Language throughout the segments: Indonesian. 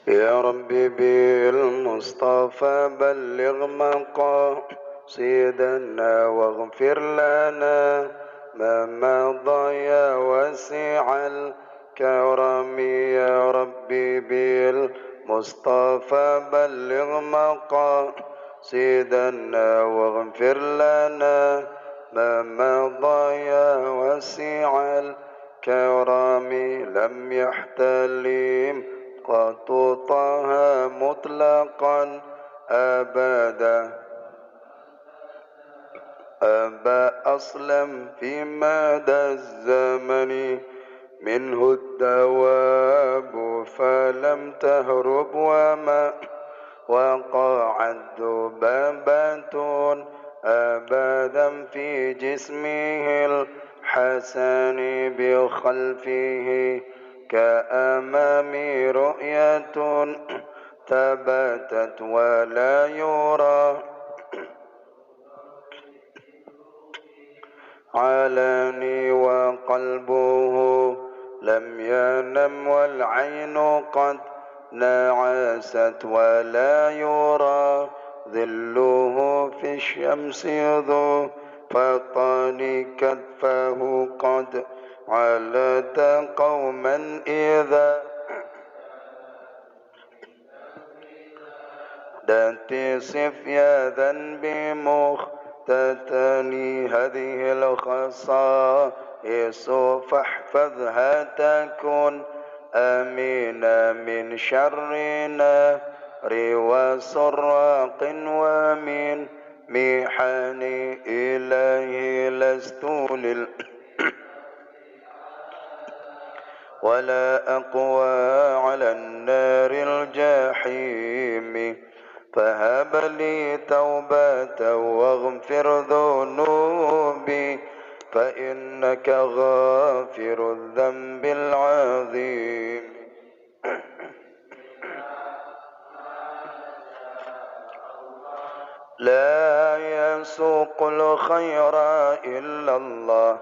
يا ربي بالمصطفى بلغ مقاصدنا واغفر لنا ما مضى يا واسع الكرم. يا ربي بالمصطفى بلغ مقاصدنا واغفر لنا ما مضى يا واسع الكرم. لم يحتلم قد طه مطلقا أبدا أبا أصلا في مدى الزمن منه الدواب فلم تهرب وما وقع الذبابة أبدا في جسمه الحسن بخلفه كأمام رؤية ثبتت ولا يرى علاني وقلبه لم ينم والعين قد نعست ولا يرى ظله في الشمس ذو فطن كتفه قد علت قوما إذا دات صفيا ذنبي مختتني هذه الخصائص فاحفظها تكن أمينا من شر نار وسراق ومن محن إليه لست ولا أقوى على النار الجحيم فهب لي توبة واغفر ذنوبي فإنك غافر الذنب العظيم. لا يسوق الخير إلا الله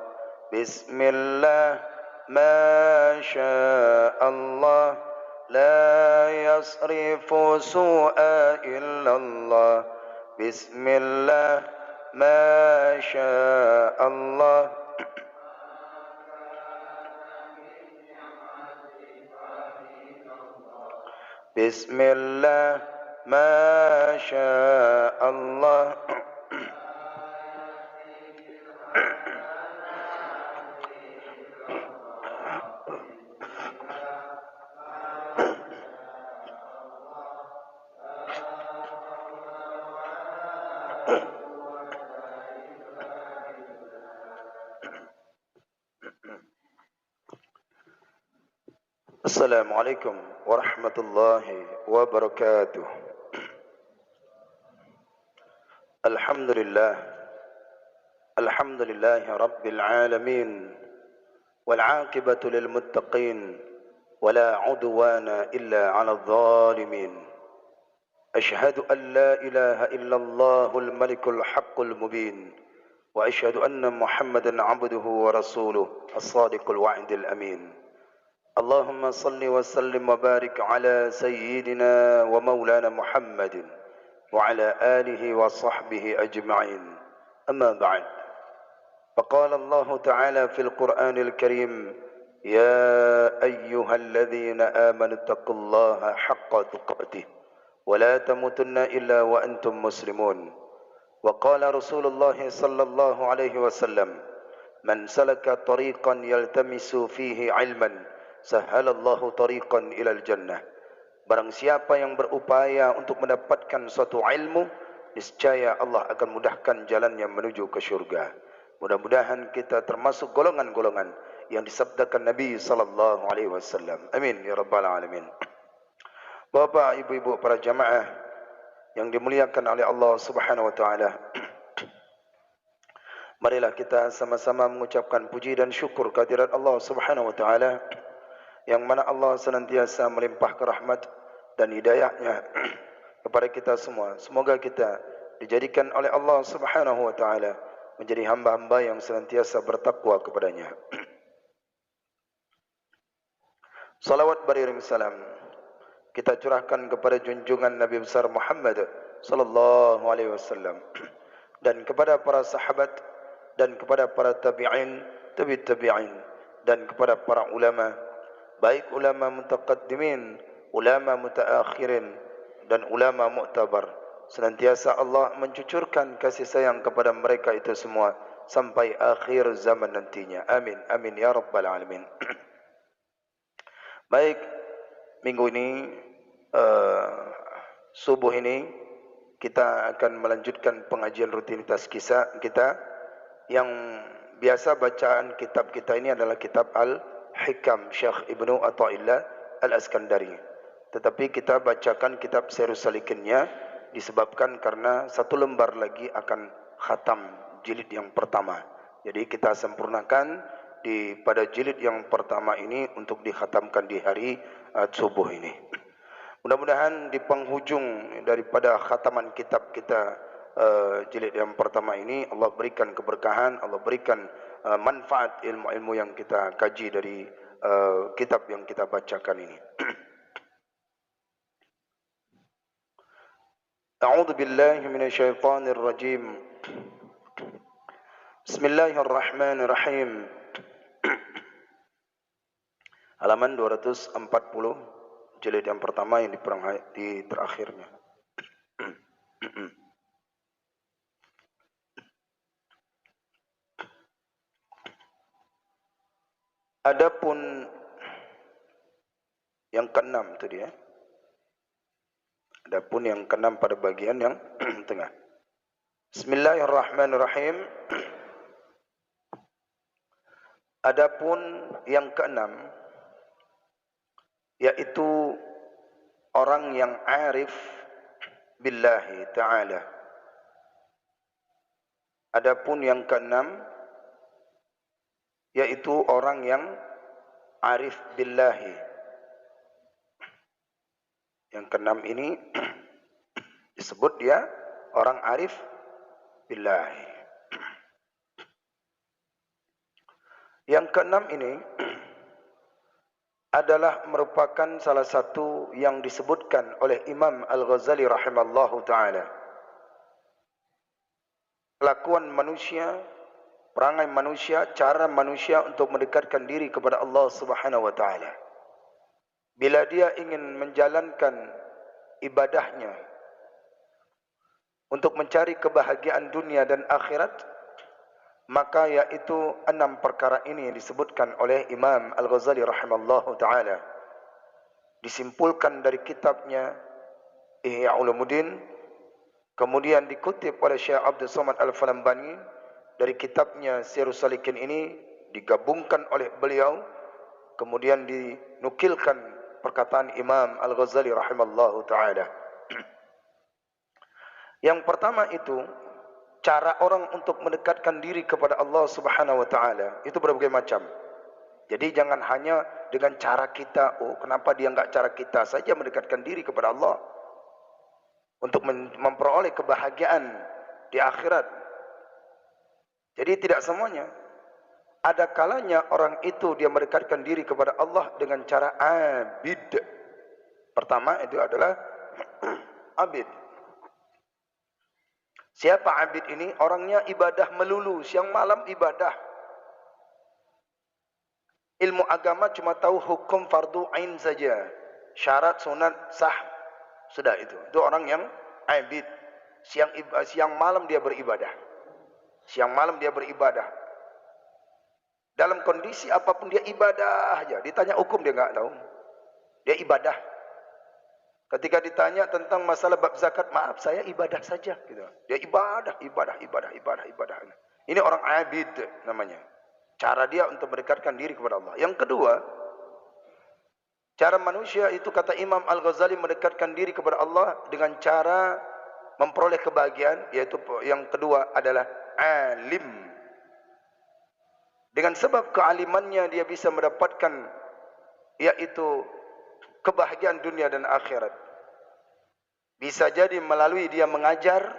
بسم الله ما شاء الله لا يصرف سوء إلا الله بسم الله ما شاء الله بسم الله ما شاء الله السلام عليكم ورحمة الله وبركاته. الحمد لله رب العالمين والعاقبة للمتقين ولا عدوان إلا على الظالمين. أشهد أن لا إله إلا الله الملك الحق المبين وأشهد أن محمدا عبده ورسوله الصادق الوعد الأمين. اللهم صل وسلم وبارك على سيدنا ومولانا محمد وعلى آله وصحبه أجمعين. أما بعد، فقال الله تعالى في القرآن الكريم: يا أيها الذين آمنوا اتقوا الله حق تقاته ولا تموتن إلا وأنتم مسلمون. وقال رسول الله صلى الله عليه وسلم: من سلك طريقا يلتمس فيه علما sahhalallahu tariqan ilal jannah. Barang siapa yang berupaya untuk mendapatkan suatu ilmu, niscaya Allah akan mudahkan jalannya menuju ke syurga. Mudah-mudahan kita termasuk golongan-golongan yang disabdakan Nabi sallallahu alaihi wasallam. Amin ya rabbal alamin. Bapak, ibu-ibu, para jamaah yang dimuliakan oleh Allah Subhanahu wa taala. Marilah kita sama-sama mengucapkan puji dan syukur kehadirat Allah Subhanahu wa taala, yang mana Allah senantiasa melimpahkan rahmat dan hidayahnya kepada kita semua. Semoga kita dijadikan oleh Allah Subhanahu wa taala menjadi hamba-hamba yang senantiasa bertakwa kepadanya. Salawat beriring salam kita curahkan kepada junjungan Nabi besar Muhammad sallallahu alaihi wasallam dan kepada para sahabat dan kepada para tabi'in, tabi'in dan kepada para ulama, baik ulama mutaqaddimin, ulama mutaakhirin dan ulama mu'tabar. Senantiasa Allah mencucurkan kasih sayang kepada mereka itu semua sampai akhir zaman nantinya. Amin, amin ya rabbal alamin. Baik, minggu ini subuh ini kita akan melanjutkan pengajian rutinitas kisah kita yang biasa bacaan kitab kita ini adalah kitab Al-Hikam Syekh Ibnu Athaillah Al-Askandari. Tetapi kita bacakan kitab Syairus Salikinnya disebabkan karena satu lembar lagi akan khatam jilid yang pertama. Jadi kita sempurnakan pada jilid yang pertama ini untuk dikhatamkan di hari subuh ini. Mudah-mudahan di penghujung daripada khataman kitab kita jilid yang pertama ini Allah berikan keberkahan, Allah berikan manfaat ilmu-ilmu yang kita kaji dari kitab yang kita bacakan ini. A'udzu billahi minasyaitonir rajim. Bismillahirrahmanirrahim. Halaman 240 jilid yang pertama yang di terakhirnya. Adapun yang keenam itu dia. Adapun yang keenam pada bagian yang tengah. Bismillahirrahmanirrahim. Adapun yang keenam yaitu orang yang arif billahi ta'ala. Adapun yang keenam yaitu orang yang arif billahi. Yang keenam ini disebut dia orang arif billahi. Yang keenam ini adalah merupakan salah satu yang disebutkan oleh Imam Al-Ghazali rahimallahu ta'ala. Kelakuan manusia, perangai manusia, cara manusia untuk mendekatkan diri kepada Allah subhanahu wa ta'ala. Bila dia ingin menjalankan ibadahnya untuk mencari kebahagiaan dunia dan akhirat, maka yaitu 6 perkara ini yang disebutkan oleh Imam Al-Ghazali rahimallahu ta'ala. Disimpulkan dari kitabnya Ihya Ulumuddin, kemudian dikutip oleh Syekh Abdul Somad Al-Falambani dari kitabnya Syairus Salikin ini, digabungkan oleh beliau, kemudian dinukilkan perkataan Imam Al-Ghazali rahimallahu ta'ala. Yang pertama itu, cara orang untuk mendekatkan diri kepada Allah subhanahu wa ta'ala itu berbagai macam. Jadi jangan hanya dengan cara kita, oh kenapa dia enggak cara kita saja mendekatkan diri kepada Allah untuk memperoleh kebahagiaan di akhirat. Jadi tidak semuanya. Ada kalanya orang itu dia mendekatkan diri kepada Allah dengan cara abid. Pertama itu adalah abid. Siapa abid ini? Orangnya ibadah melulu, siang malam ibadah. Ilmu agama cuma tahu hukum fardu ain saja. Syarat, sunat, sah. Sudah itu. Itu orang yang abid. Siang malam dia beribadah. Siang malam dia beribadah. Dalam kondisi apapun dia ibadah aja. Ditanya hukum dia enggak tahu. Dia ibadah. Ketika ditanya tentang masalah bab zakat, maaf saya ibadah saja gitu. Dia ibadah. Ini orang abid namanya. Cara dia untuk mendekatkan diri kepada Allah. Yang kedua, cara manusia itu kata Imam Al-Ghazali mendekatkan diri kepada Allah dengan cara memperoleh kebahagiaan, yaitu yang kedua adalah alim. Dengan sebab kealimannya dia bisa mendapatkan yaitu kebahagiaan dunia dan akhirat. Bisa jadi melalui dia mengajar,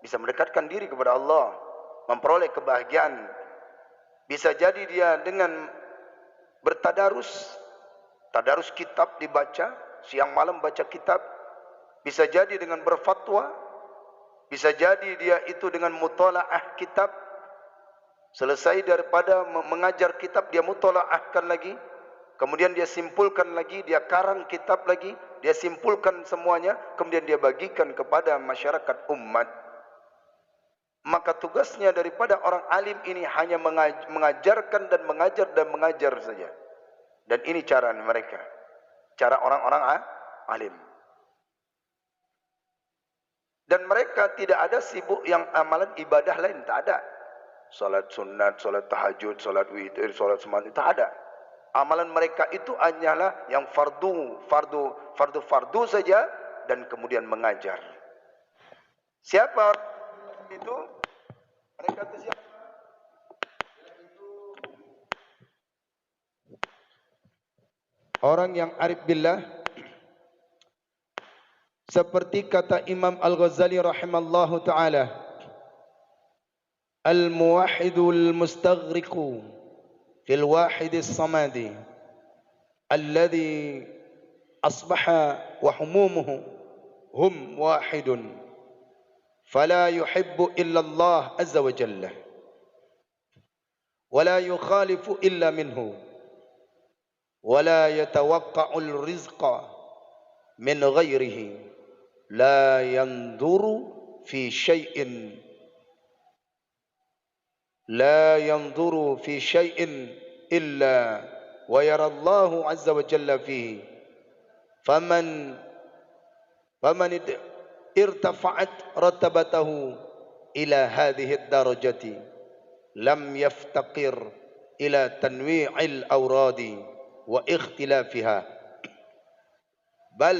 bisa mendekatkan diri kepada Allah, memperoleh kebahagiaan. Bisa jadi dia dengan bertadarus, tadarus kitab dibaca, siang malam baca kitab, bisa jadi dengan berfatwa, bisa jadi dia itu dengan mutalaah kitab. Selesai daripada mengajar kitab, dia mutalaahkan lagi, kemudian dia simpulkan lagi, dia karang kitab lagi, dia simpulkan semuanya, kemudian dia bagikan kepada masyarakat umat. Maka tugasnya daripada orang alim ini hanya mengajarkan dan mengajar saja. Dan ini cara mereka, cara orang-orang alim. Dan mereka tidak ada sibuk yang amalan ibadah lain, tak ada. Salat sunat, salat tahajud, salat witir, salat semangat, tak ada. Amalan mereka itu hanyalah yang fardu saja, dan kemudian mengajar. Siapa itu? Mereka itu siapa? Orang yang arif billah, seperti kata Imam Al-Ghazali rahimallahu ta'ala, al-muwahhidul mustaghriqu fil wahidis samadi alladhi asbaha wa humumuhu hum wahidun fala yuhibbu illa Allah azza wa jalla wala yukhalifu illa minhu wala yatawaqqa'ul rizqa min ghairihi la yanzuru fi syai'in illa wa yara Allah azza wa jalla fihi faman irtafa'at ratabatahu ila hadhihi ad-darajati lam yaftaqir ila tanwi'il awradi wa ikhtilafiha bal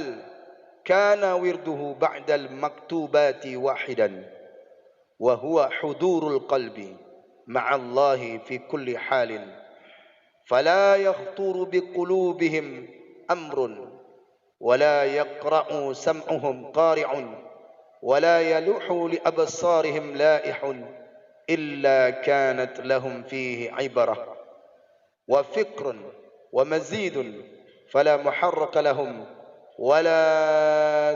kana wirduhu ba'da al-maktubati wahidan wa huwa hudurul qalbi ma'a Allah fi kulli halin fala yakhturu biqulubihim amrun wala yaqra'u sam'uhum qari'un ولا يلوح لأبصارهم لائح إلا كانت لهم فيه عبرة وفكر ومزيد فلا محرك لهم ولا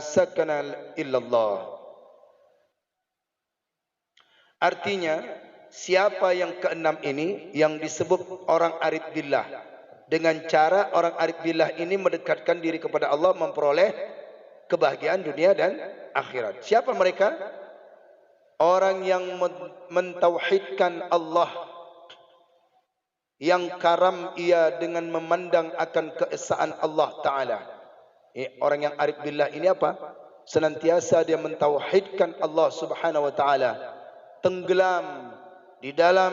سكن إلا الله. Artinya, siapa yang keenam ini yang disebut orang arif billah, dengan cara orang arif billah ini mendekatkan diri kepada Allah, memperoleh kebahagiaan dunia dan akhirat. Siapa mereka? Orang yang mentauhidkan Allah, yang karam ia dengan memandang akan keesaan Allah Ta'ala. Orang yang arif billah ini apa? Senantiasa dia mentauhidkan Allah Subhanahu Wa Ta'ala, tenggelam di dalam,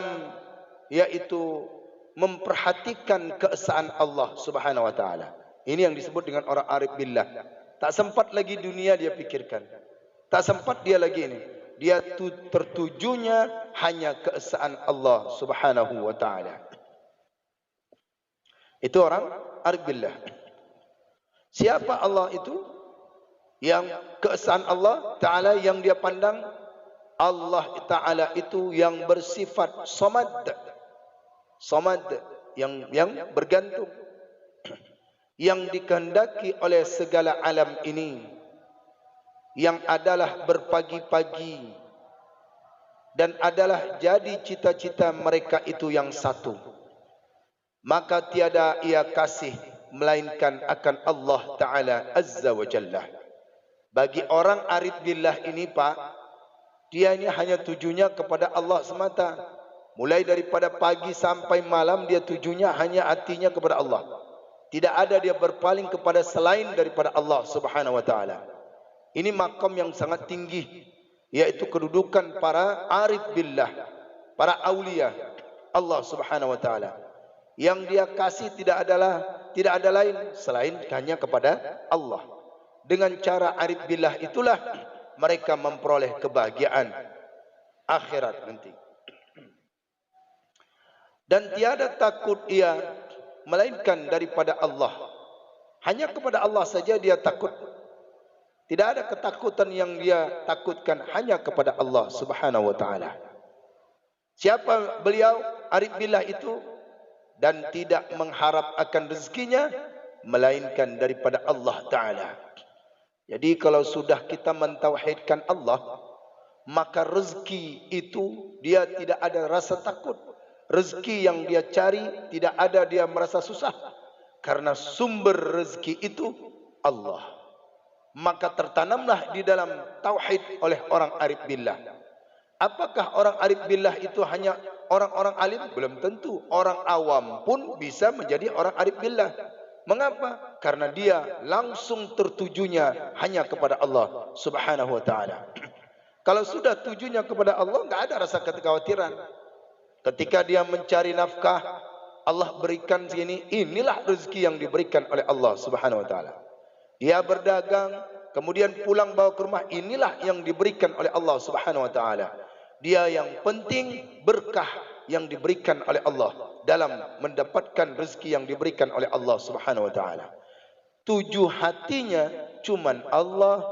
yaitu memperhatikan keesaan Allah Subhanahu Wa Ta'ala. Ini yang disebut dengan orang arif billah. Tak sempat lagi dunia dia pikirkan, tak sempat dia lagi ini. Dia tertujunya hanya keesaan Allah Subhanahu wa Ta'ala. Itu orang arif billah. Siapa Allah itu? Yang keesaan Allah Ta'ala yang dia pandang. Allah Ta'ala itu yang bersifat samad, yang bergantung, yang dikehendaki oleh segala alam ini, yang adalah berpagi-pagi dan adalah jadi cita-cita mereka itu yang satu. Maka tiada ia kasih melainkan akan Allah Ta'ala Azza wa Jalla. Bagi orang arif billah ini, Pak, dia ini hanya tujunya kepada Allah semata. Mulai daripada pagi sampai malam dia tujunya hanya hatinya kepada Allah. Tidak ada dia berpaling kepada selain daripada Allah Subhanahu wa Ta'ala. Ini makam yang sangat tinggi, yaitu kedudukan para arif billah, para aulia Allah Subhanahu wa Ta'ala. Yang dia kasih tidak ada lain selain hanya kepada Allah. Dengan cara arif billah itulah mereka memperoleh kebahagiaan akhirat nanti. Dan tiada takut ia melainkan daripada Allah. Hanya kepada Allah saja dia takut. Tidak ada ketakutan yang dia takutkan, hanya kepada Allah Subhanahu wa Ta'ala. Siapa beliau arif billah itu? Dan tidak mengharap akan rezekinya melainkan daripada Allah Ta'ala. Jadi kalau sudah kita mentauhidkan Allah, maka rezeki itu dia tidak ada rasa takut. Rezeki yang dia cari tidak ada dia merasa susah, karena sumber rezeki itu Allah. Maka tertanamlah di dalam tauhid oleh orang arif billah. Apakah orang arif billah itu hanya orang-orang alim? Belum tentu. Orang awam pun bisa menjadi orang arif billah. Mengapa? Karena dia langsung tertujunya hanya kepada Allah Subhanahu wa taala. Kalau sudah tujunya kepada Allah, enggak ada rasa kekhawatiran. Ketika dia mencari nafkah, Allah berikan sini, inilah rezeki yang diberikan oleh Allah Subhanahu wa taala. Dia berdagang, kemudian pulang bawa ke rumah, inilah yang diberikan oleh Allah Subhanahu wa taala. Dia yang penting berkah yang diberikan oleh Allah dalam mendapatkan rezeki yang diberikan oleh Allah Subhanahu wa taala. Tuju hatinya cuman Allah,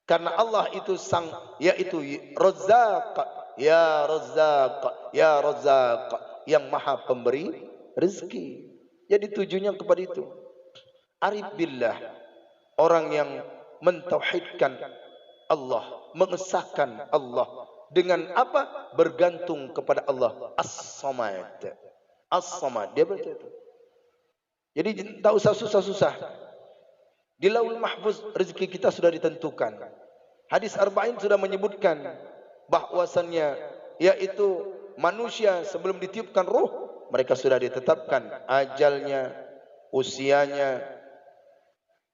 karena Allah itu sang, yaitu Razzaq, ya Razzaq, ya Razzaq, yang maha pemberi rezeki. Jadi tujunya kepada itu. Arif billah, orang yang mentauhidkan Allah, mengesahkan Allah dengan apa? Bergantung kepada Allah. As-Samad. As-Samad, dia baca itu. Jadi tak usah susah-susah. Di Lauhul Mahfuz rezeki kita sudah ditentukan. Hadis Arba'in sudah menyebutkan bahwasannya yaitu manusia sebelum ditiupkan ruh, mereka sudah ditetapkan ajalnya, usianya,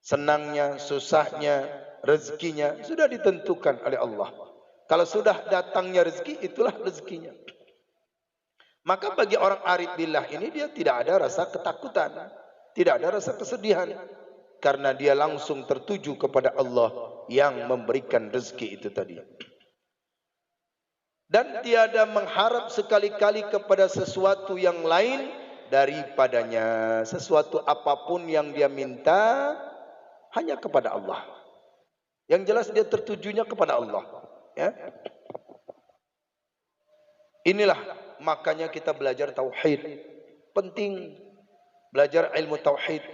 senangnya, susahnya, rezekinya sudah ditentukan oleh Allah. Kalau sudah datangnya rezeki, itulah rezekinya. Maka bagi orang arif billah ini, dia tidak ada rasa ketakutan, tidak ada rasa kesedihan, karena dia langsung tertuju kepada Allah yang memberikan rezeki itu tadi. Dan tiada mengharap sekali-kali kepada sesuatu yang lain daripadanya. Sesuatu apapun yang dia minta hanya kepada Allah. Yang jelas dia tertujunya kepada Allah. Ya. Inilah makanya kita belajar tauhid. Penting belajar ilmu tauhid.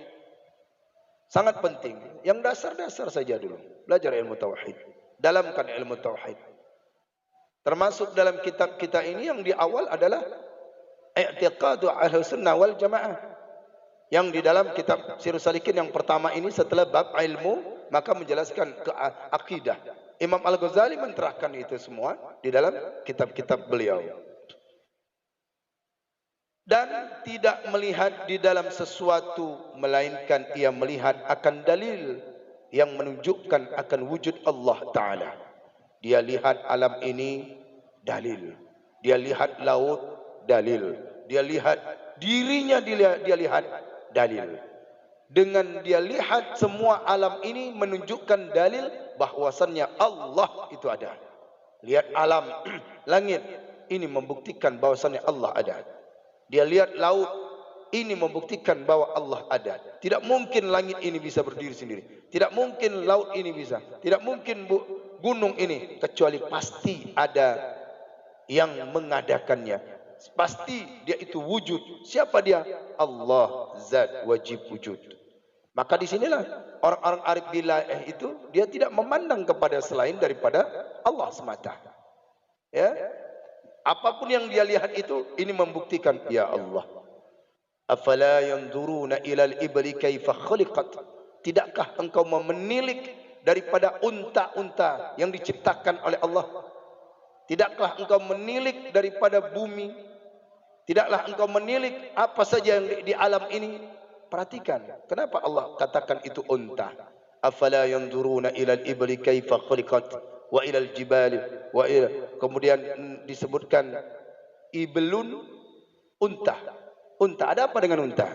Sangat penting. Yang dasar-dasar saja dulu. Belajar ilmu tauhid. Dalamkan ilmu tauhid. Termasuk dalam kitab kita ini yang di awal adalah I'tiqadu Ahlussunnah wal Jamaah. Yang di dalam kitab Sirrus Salikin yang pertama ini setelah bab ilmu, maka menjelaskan ke akidah. Imam Al-Ghazali menterahkan itu semua di dalam kitab-kitab beliau. Dan tidak melihat di dalam sesuatu, melainkan ia melihat akan dalil yang menunjukkan akan wujud Allah Ta'ala. Dia lihat alam ini, dalil. Dia lihat laut, dalil. Dia lihat dirinya, dia lihat dalil. Dengan dia lihat semua alam ini menunjukkan dalil bahwasannya Allah itu ada. Lihat alam langit, ini membuktikan bahwasannya Allah ada. Dia lihat laut, ini membuktikan bahwa Allah ada. Tidak mungkin langit ini bisa berdiri sendiri. Tidak mungkin laut ini bisa. Tidak mungkin gunung ini, kecuali pasti ada yang mengadakannya. Pasti dia itu wujud. Siapa dia? Allah, zat wajib wujud. Maka disinilah orang-orang arif billah itu dia tidak memandang kepada selain daripada Allah semata. Ya, apapun yang dia lihat itu, ini membuktikan ya Allah. Afala yanzuruna ilal ibli kaifa khuliqat? Tidakkah engkau menilik daripada unta-unta yang diciptakan oleh Allah? Tidakkah engkau menilik daripada bumi? Tidaklah engkau menilik apa saja yang di alam ini? Perhatikan, kenapa Allah katakan itu unta? Afala yanzuruna ilal ibli kaifa khuliqat wa ilal jibali wa ila, kemudian disebutkan iblun, unta. Unta, ada apa dengan unta?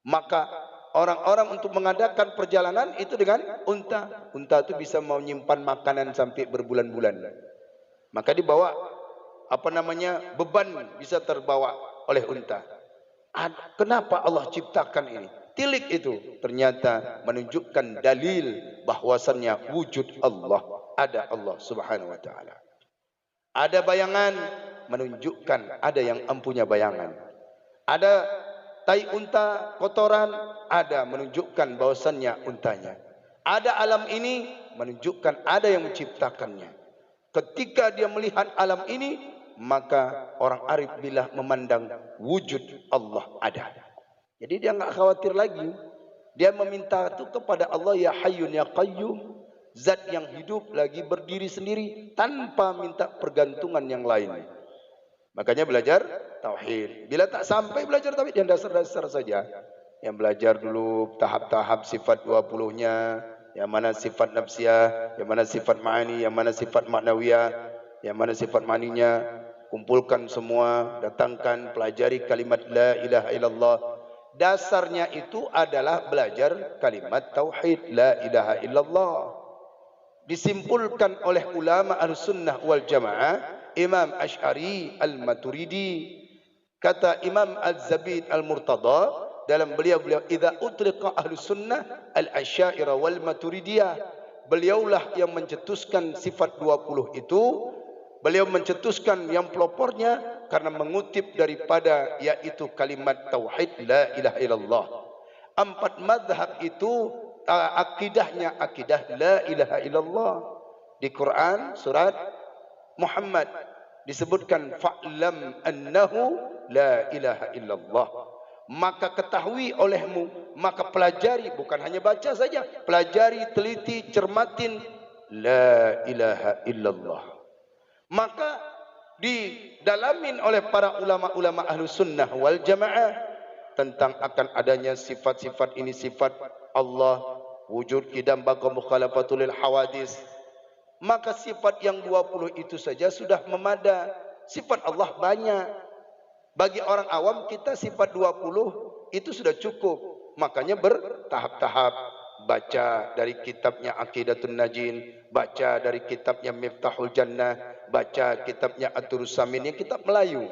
Maka orang-orang untuk mengadakan perjalanan itu dengan unta. Unta itu bisa menyimpan makanan sampai berbulan-bulan. Maka dibawa beban bisa terbawa oleh unta. Kenapa Allah ciptakan ini? Tilik itu ternyata menunjukkan dalil bahwasannya wujud Allah, ada Allah Subhanahu wa taala. Ada bayangan menunjukkan ada yang empunya bayangan. Ada tai unta, kotoran, ada menunjukkan bahwasannya untanya. Ada alam ini menunjukkan ada yang menciptakannya. Ketika dia melihat alam ini, maka orang arif billah memandang wujud Allah ada. Jadi dia enggak khawatir lagi. Dia meminta itu kepada Allah, ya Hayyun ya Qayyum, zat yang hidup lagi berdiri sendiri tanpa minta pergantungan yang lain. Makanya belajar tauhid. Bila tak sampai belajar tauhid yang dasar-dasar saja. Yang belajar dulu tahap-tahap sifat 20-nya, yang mana sifat nafsiyah, yang mana sifat ma'ani, yang mana sifat maknawiyah, yang mana sifat maninya. Kumpulkan semua, datangkan, pelajari kalimat la ilaha illallah. Dasarnya itu adalah belajar kalimat tauhid la ilaha illallah. Disimpulkan oleh ulama Ahlussunnah wal Jamaah, Imam Asy'ari Al-Maturidi, kata Imam Az-Zabid Al-Murtada dalam beliau idza utliqa Ahlussunnah Al-Asy'ariyah wal Maturidiyah, beliaulah yang mencetuskan sifat 20 itu. Beliau mencetuskan yang pelopornya karena mengutip daripada yaitu kalimat tauhid la ilaha illallah. 4 mazhab itu akidahnya akidah la ilaha illallah. Di Quran surat Muhammad disebutkan fa'lam annahu la ilaha illallah. Maka ketahui olehmu, maka pelajari, bukan hanya baca saja, pelajari, teliti, cermatin la ilaha illallah. Maka didalamin oleh para ulama-ulama Ahlussunnah wal Jamaah tentang akan adanya sifat-sifat ini, sifat Allah, wujud qidam baqa mukhalafatul lil hawadis. Maka sifat yang 20 itu saja sudah memada. Sifat Allah banyak. Bagi orang awam kita sifat 20 itu sudah cukup. Makanya bertahap-tahap. Baca dari kitabnya Aqidatun Najin, baca dari kitabnya Miftahul Jannah, baca kitabnya Ad-Durrus Samin, yang kitab Melayu.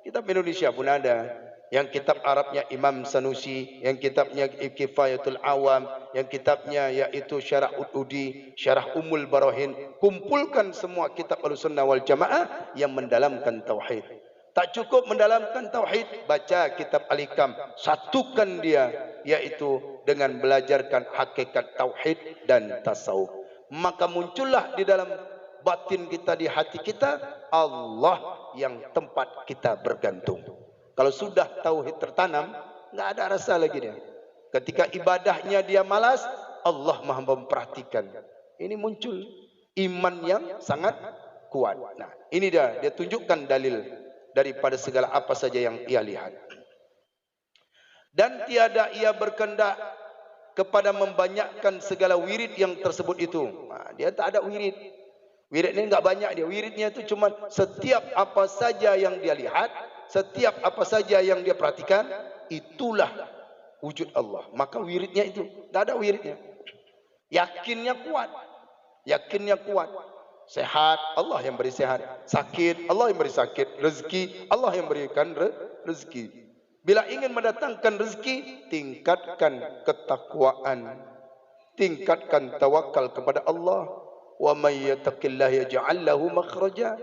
Kitab Indonesia pun ada. Yang kitab Arabnya Imam Sanusi, yang kitabnya Kifayatul Awam, yang kitabnya yaitu Syarah Ududi, Syarah Ummul Barahin. Kumpulkan semua kitab Ahlussunnah wal Jamaah yang mendalamkan tauhid. Tak cukup mendalamkan tauhid, baca kitab Al-Hikam, satukan dia yaitu dengan belajarkan hakikat tauhid dan tasawuf. Maka muncullah di dalam batin kita, di hati kita, Allah yang tempat kita bergantung. Kalau sudah tauhid tertanam, enggak ada rasa lagi dia. Ketika ibadahnya dia malas, Allah Maha memperhatikan. Ini muncul iman yang sangat kuat. Nah, ini dia tunjukkan dalil daripada segala apa saja yang ia lihat. Dan tiada ia berkendak kepada membanyakkan segala wirid yang tersebut itu. Nah, dia tak ada wirid. Wirid ini enggak banyak dia. Wiridnya itu cuma setiap apa saja yang dia lihat, setiap apa saja yang dia perhatikan, itulah wujud Allah. Maka wiridnya itu, tak ada wiridnya. Yakinnya kuat. Yakinnya kuat. Sehat, Allah yang beri sehat. Sakit, Allah yang beri sakit. Rezeki, Allah yang berikan rezeki. Bila ingin mendatangkan rezeki, tingkatkan ketakwaan. Tingkatkan tawakal kepada Allah. Wa may yattaqillaha yaj'al lahu makhraja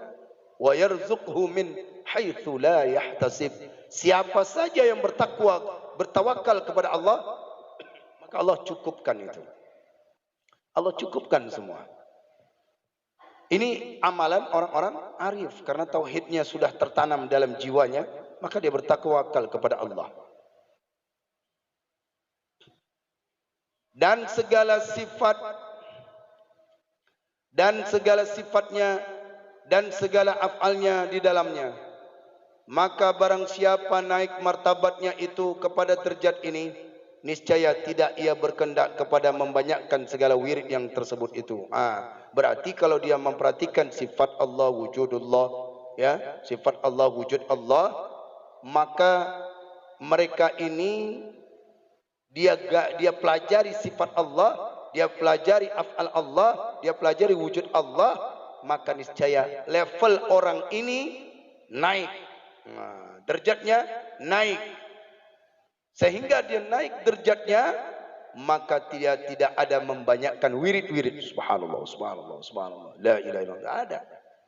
wa yarzuqhu min haitsu la yahtasib. Siapa saja yang bertakwa, bertawakal kepada Allah, maka Allah cukupkan itu. Allah cukupkan semua. Ini amalan orang-orang arif, karena tauhidnya sudah tertanam dalam jiwanya, maka dia bertakwakal kepada Allah. Dan segala sifat dan segala sifatnya dan segala afalnya di dalamnya. Maka barang siapa naik martabatnya itu kepada derajat ini, niscaya tidak ia berkendak kepada membanyakkan segala wirid yang tersebut itu. Berarti kalau dia memperhatikan sifat Allah wujudullah, ya, sifat Allah wujud Allah, maka mereka ini dia pelajari sifat Allah, dia pelajari af'al Allah, dia pelajari wujud Allah, maka niscaya level orang ini naik. Derajatnya naik. Sehingga dia naik derajatnya, maka dia tidak ada membanyakkan wirid-wirid. Subhanallah, subhanallah, subhanallah, la ilaha illallah. Tidak ada.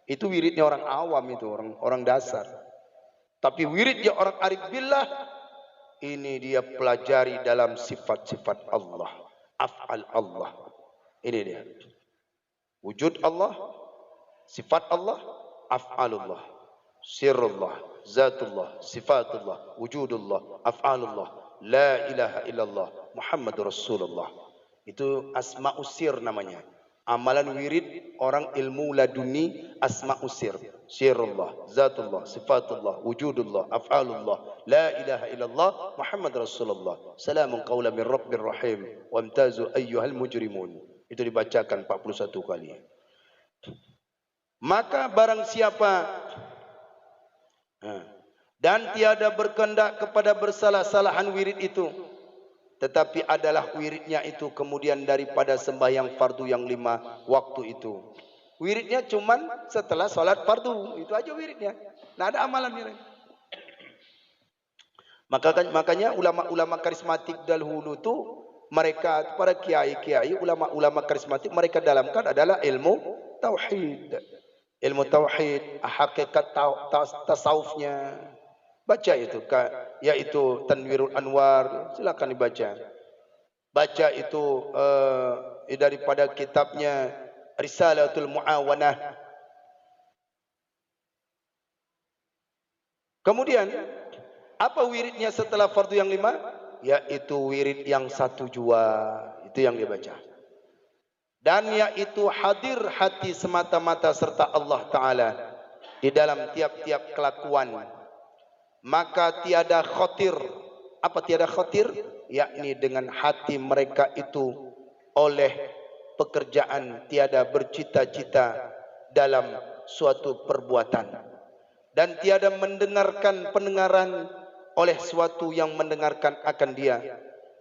Itu wiridnya orang awam, itu orang dasar. Tapi wiridnya orang arif billah, ini dia pelajari dalam sifat-sifat Allah, af'al Allah. Ini dia. Wujud Allah, sifat Allah, af'alullah, sirrullah, zatullah, sifatullah, wujudullah, af'alullah, la ilaha illallah, Muhammadur Rasulullah. Itu asma'us sir namanya. Amalan wirid orang ilmu laduni, asma'us sir. Sirrullah, zatullah, sifatullah, wujudullah, af'alullah, la ilaha illallah, Muhammadur Rasulullah. Salamun qawlan min rabbir rahim, wamtazu ayyuhal mujrimun. Itu dibacakan 41 kali. Maka barang siapa dan tiada berkehendak kepada bersalah-salahan wirid itu, tetapi adalah wiridnya itu kemudian daripada sembahyang fardu yang 5 waktu itu. Wiridnya cuman setelah salat fardu, itu aja wiridnya. Nah, ada amalan lain. Makanya ulama-ulama karismatik dahulu tu mereka, para kiai-kiai, ulama-ulama karismatik, mereka dalamkan adalah ilmu tauhid. Ilmu tauhid, hakikat tasawufnya. Baca itu, yaitu Tanwirul Anwar, silakan dibaca. Baca itu daripada kitabnya Risalatul Muawanah. Kemudian, apa wiridnya setelah fardu yang 5? Yaitu wirid yang 1 jua. Itu yang dia baca. Dan yaitu hadir hati semata-mata serta Allah Ta'ala di dalam tiap-tiap kelakuan. Maka tiada khotir. Apa tiada khotir? Yakni dengan hati mereka itu oleh pekerjaan, tiada bercita-cita dalam suatu perbuatan. Dan tiada mendengarkan pendengaran oleh suatu yang mendengarkan akan dia,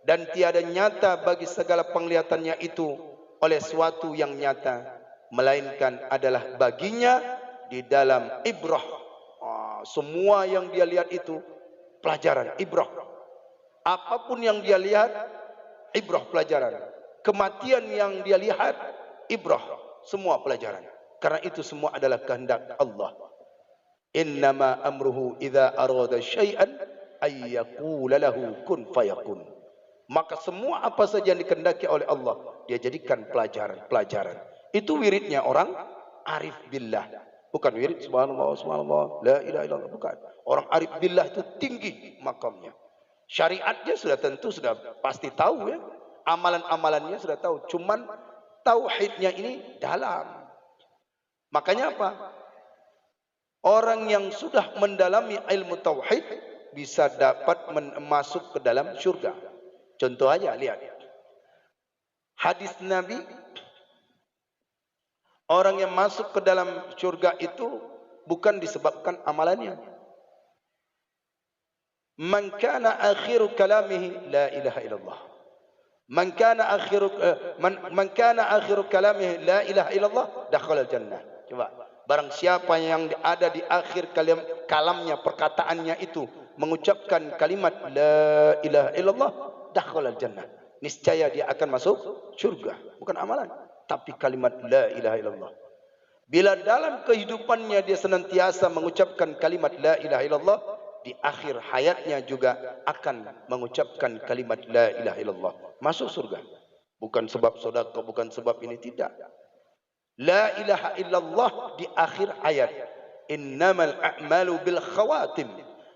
dan tiada nyata bagi segala penglihatannya itu oleh suatu yang nyata, melainkan adalah baginya di dalam ibrah. Semua yang dia lihat itu pelajaran, ibrah. Apapun yang dia lihat, ibrah, pelajaran. Kematian yang dia lihat, ibrah, semua pelajaran. Karena itu semua adalah kehendak Allah. Innama amruhu idza arada syai'an ayyaqula lahu kun fayakun. Maka semua apa saja yang dikehendaki oleh Allah, dia jadikan pelajaran. Itu wiridnya orang arif billah. Bukan wirid subhanallah, subhanallah, la ilaha illallah, bukan. Orang arif billah itu tinggi makamnya. Syariatnya sudah tentu sudah pasti tahu ya. Amalan-amalannya sudah tahu. Cuman tauhidnya ini dalam. Makanya apa? Orang yang sudah mendalami ilmu tauhid bisa dapat masuk ke dalam syurga. Contoh aja, lihat hadis Nabi, orang yang masuk ke dalam syurga itu bukan disebabkan amalannya. Man kana akhiru kalamihi la ilaha illallah. Man kana akhiru kalamihi la ilaha illallah dakhala al-jannah. Coba, barang siapa yang ada di akhir kalamnya, perkataannya itu mengucapkan kalimat la ilaha illallah, dakhala al-jannah. Niscaya dia akan masuk surga. Bukan amalan, tapi kalimat la ilaha illallah. Bila dalam kehidupannya dia senantiasa mengucapkan kalimat la ilaha illallah, di akhir hayatnya juga akan mengucapkan kalimat la ilaha illallah, masuk surga. Bukan sebab sedekah, bukan sebab ini, tidak. La ilaha illallah di akhir hayat. Innamal a'malu bil khawatim.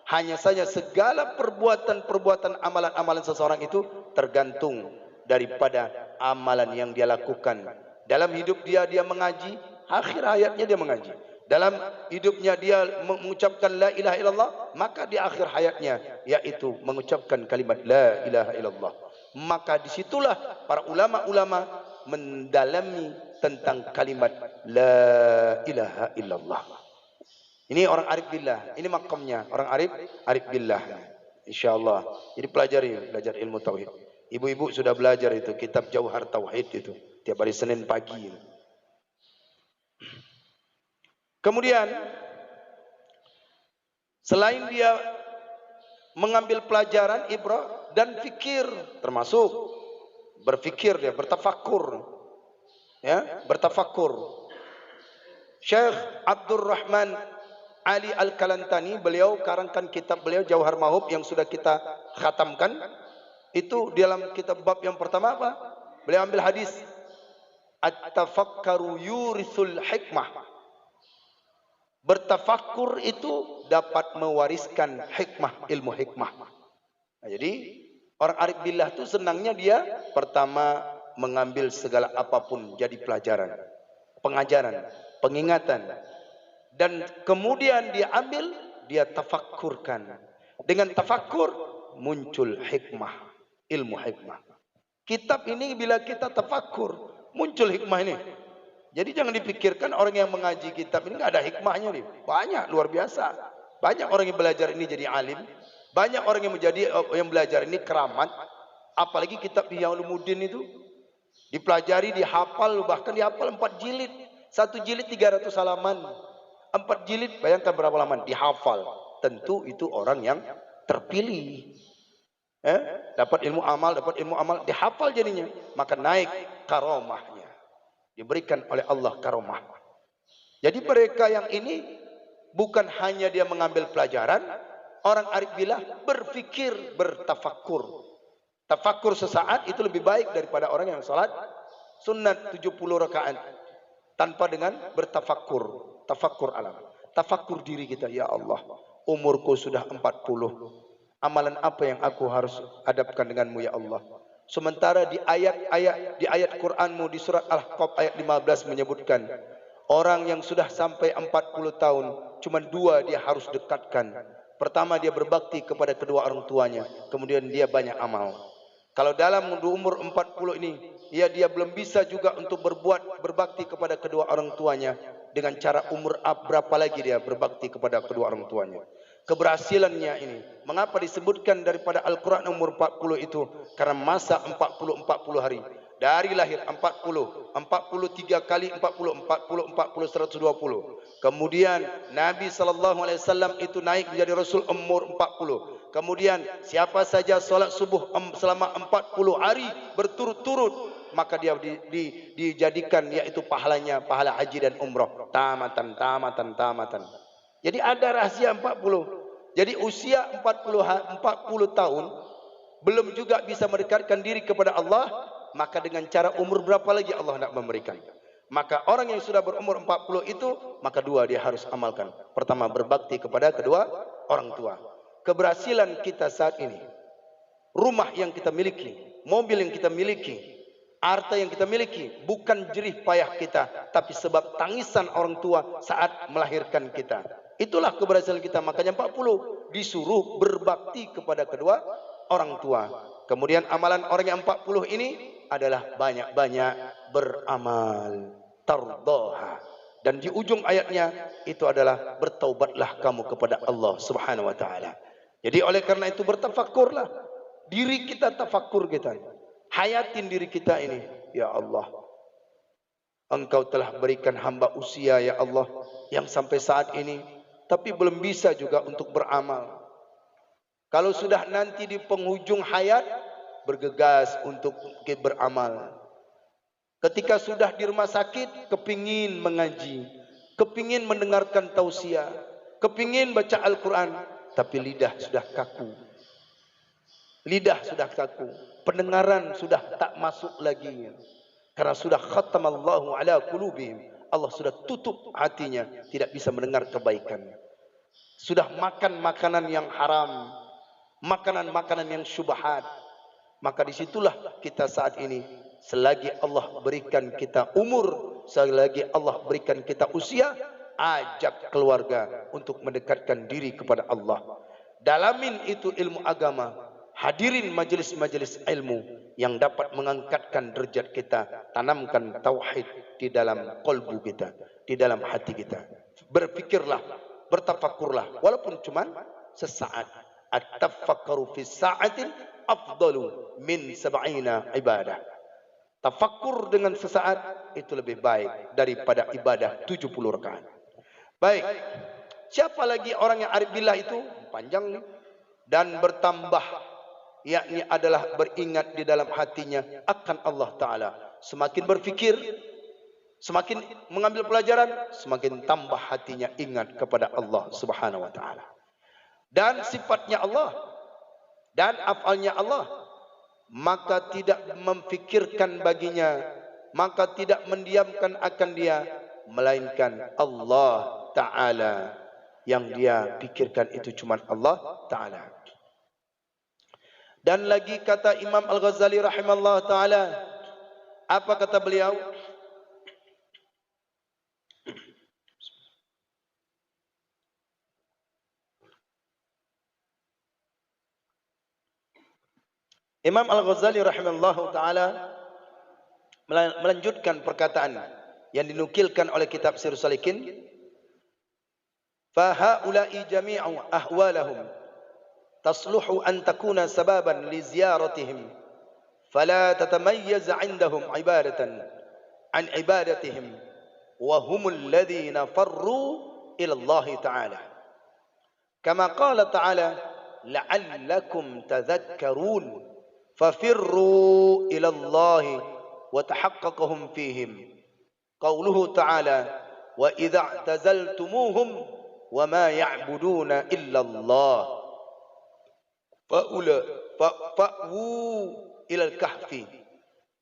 Hanya saja segala perbuatan-perbuatan, amalan-amalan seseorang itu tergantung daripada amalan yang dia lakukan. Dalam hidup dia mengaji, akhir hayatnya dia mengaji. Dalam hidupnya dia mengucapkan la ilaha illallah, maka di akhir hayatnya yaitu mengucapkan kalimat la ilaha illallah. Maka disitulah para ulama-ulama mendalami tentang kalimat la ilaha illallah. Ini orang arif billah, ini makamnya orang arif billah. Insyaallah. Jadi belajar ilmu tauhid. Ibu-ibu sudah belajar itu kitab Jauhar Tauhid itu tiap hari Senin pagi. Kemudian selain dia mengambil pelajaran, ibrah dan fikir, termasuk berfikir, dia bertafakur, ya, bertafakur. Syekh Abdurrahman Ali Al-Kalantani, beliau karangkan kitab beliau Jauhar Mahub yang sudah kita khatamkan. Itu dalam kitab bab yang pertama apa? Beliau ambil hadis at-tafakkaru yurisul hikmah. Bertafakkur itu dapat mewariskan hikmah, ilmu hikmah. Nah, jadi orang arif billah itu senangnya dia pertama mengambil segala apapun jadi pelajaran, pengajaran, pengingatan. Dan kemudian dia ambil, dia tafakkurkan. Dengan tafakkur muncul hikmah, ilmu hikmah. Kitab ini bila kita tafakkur, muncul hikmah ini. Jadi jangan dipikirkan orang yang mengaji kitab ini nggak ada hikmahnya nih. Banyak, luar biasa. Banyak orang yang belajar ini jadi alim. Banyak orang yang belajar ini keramat. Apalagi kitab Ihya Ulumuddin itu dipelajari, dihafal, bahkan dihafal 4 jilid. 1 jilid 300 halaman. 4 jilid, bayangkan berapa lama dihafal. Tentu itu orang yang terpilih. Dapat ilmu amal, dihafal jadinya. Maka naik karomahnya. Diberikan oleh Allah karomah. Jadi mereka yang ini bukan hanya dia mengambil pelajaran, orang arif billah berfikir, bertafakkur. Tafakkur sesaat itu lebih baik daripada orang yang salat sunat 70 rakaat tanpa dengan bertafakkur. Tafakkur alam, tafakkur diri kita. Ya Allah, umurku sudah 40, amalan apa yang aku harus hadapkan denganmu ya Allah. Sementara di ayat Qur'anmu di surat Al-Ahqaf ayat 15 menyebutkan orang yang sudah sampai 40 tahun cuma 2 dia harus dekatkan. Pertama, dia berbakti kepada kedua orang tuanya, kemudian dia banyak amal. Kalau dalam umur 40 ini dia belum bisa juga untuk berbakti kepada kedua orang tuanya, dengan cara umur berapa lagi dia berbakti kepada kedua orang tuanya. Keberhasilannya ini, mengapa disebutkan daripada Al-Quran umur 40 itu? Karena masa 40 hari. Dari lahir 40, 43 kali 40, 120. Kemudian Nabi SAW itu naik menjadi Rasul umur 40. Kemudian siapa saja solat subuh selama 40 hari berturut-turut, maka dia dijadikan yaitu pahalanya pahala haji dan umrah tamatan. Jadi ada rahasia 40. Jadi usia 40 tahun belum juga bisa mendekatkan diri kepada Allah, maka dengan cara umur berapa lagi Allah nak memberikan. Maka orang yang sudah berumur 40 itu, maka 2 dia harus amalkan. Pertama, berbakti kepada kedua orang tua. Keberhasilan kita saat ini, rumah yang kita miliki, mobil yang kita miliki, harta yang kita miliki, bukan jerih payah kita, tapi sebab tangisan orang tua saat melahirkan kita. Itulah keberhasilan kita. Makanya 40 disuruh berbakti kepada kedua orang tua. Kemudian amalan orang yang 40 ini adalah banyak-banyak beramal. Tardaha. Dan di ujung ayatnya itu adalah bertaubatlah kamu kepada Allah Subhanahu wa taala. Jadi oleh karena itu bertafakkurlah. Diri kita tafakkur kita. Hayatin diri kita ini. Ya Allah, Engkau telah berikan hamba usia ya Allah yang sampai saat ini tapi belum bisa juga untuk beramal. Kalau sudah nanti di penghujung hayat, bergegas untuk beramal. Ketika sudah di rumah sakit, kepingin mengaji, kepingin mendengarkan tausiah, kepingin baca Al-Quran, tapi lidah sudah kaku. Lidah sudah kaku, pendengaran sudah tak masuk lagi. Karena sudah khatamallahu ala qulubihim. Allah sudah tutup hatinya, tidak bisa mendengar kebaikan. Sudah makan makanan yang haram, makanan-makanan yang syubhat. Maka disitulah kita saat ini, selagi Allah berikan kita umur, selagi Allah berikan kita usia, ajak keluarga untuk mendekatkan diri kepada Allah. Dalamin itu ilmu agama, hadirin majelis-majelis ilmu yang dapat mengangkatkan derajat kita, tanamkan tauhid di dalam qalbu kita, di dalam hati kita. Berpikirlah, bertafakkurlah, walaupun cuma sesaat. At-tafakkaru fi sa'atin afdalu min 70 ibadah. Tafakkur dengan sesaat itu lebih baik daripada ibadah 70 rakaat. Baik. Siapa lagi orang yang arif billah itu? Panjang nih. Dan bertambah, yakni adalah beringat di dalam hatinya akan Allah Ta'ala. Semakin berfikir, Semakin mengambil pelajaran, semakin tambah hatinya ingat kepada Allah Subhanahu wa taala. Dan sifatnya Allah dan afalnya Allah, maka tidak memfikirkan baginya, maka tidak mendiamkan akan dia, melainkan Allah taala. Yang dia pikirkan itu cuma Allah taala. Dan lagi kata Imam Al-Ghazali rahimahullah taala, apa kata beliau? Imam Al-Ghazali rahimahullah taala melanjutkan perkataan yang dinukilkan oleh kitab Sirrus Salikin, fa haula'i jami'u ahwalahum tasluhu an takuna sababan li ziyaratihim fala tatamayyiz 'indahum 'ibadatan an ibadatihim wa humul ladzina farru ila Allah ta'ala kama qala ta'ala la'allakum tadhakkarun fafirru ila Allah wa tahaqqaqhum fihim qauluhu ta'ala wa idza i'tazaltumuhum wa ma ya'buduna illa Allah fa'u ilal kahfi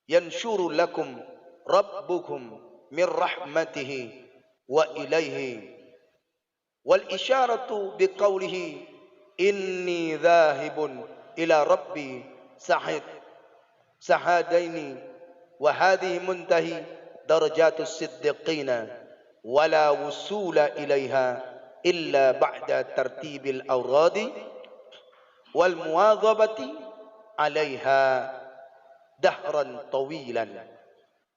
yanshuru lakum rabbukum min rahmatihi wa ilaihi wal isyaratu biqaulihi inni dhahibun ila rabbi sahadaini wa hadhihi muntahi darajatus siddiqina wala wusula ilaiha illa ba'da tartibil awradi wal muwadhabati 'alaiha dahran tawilan.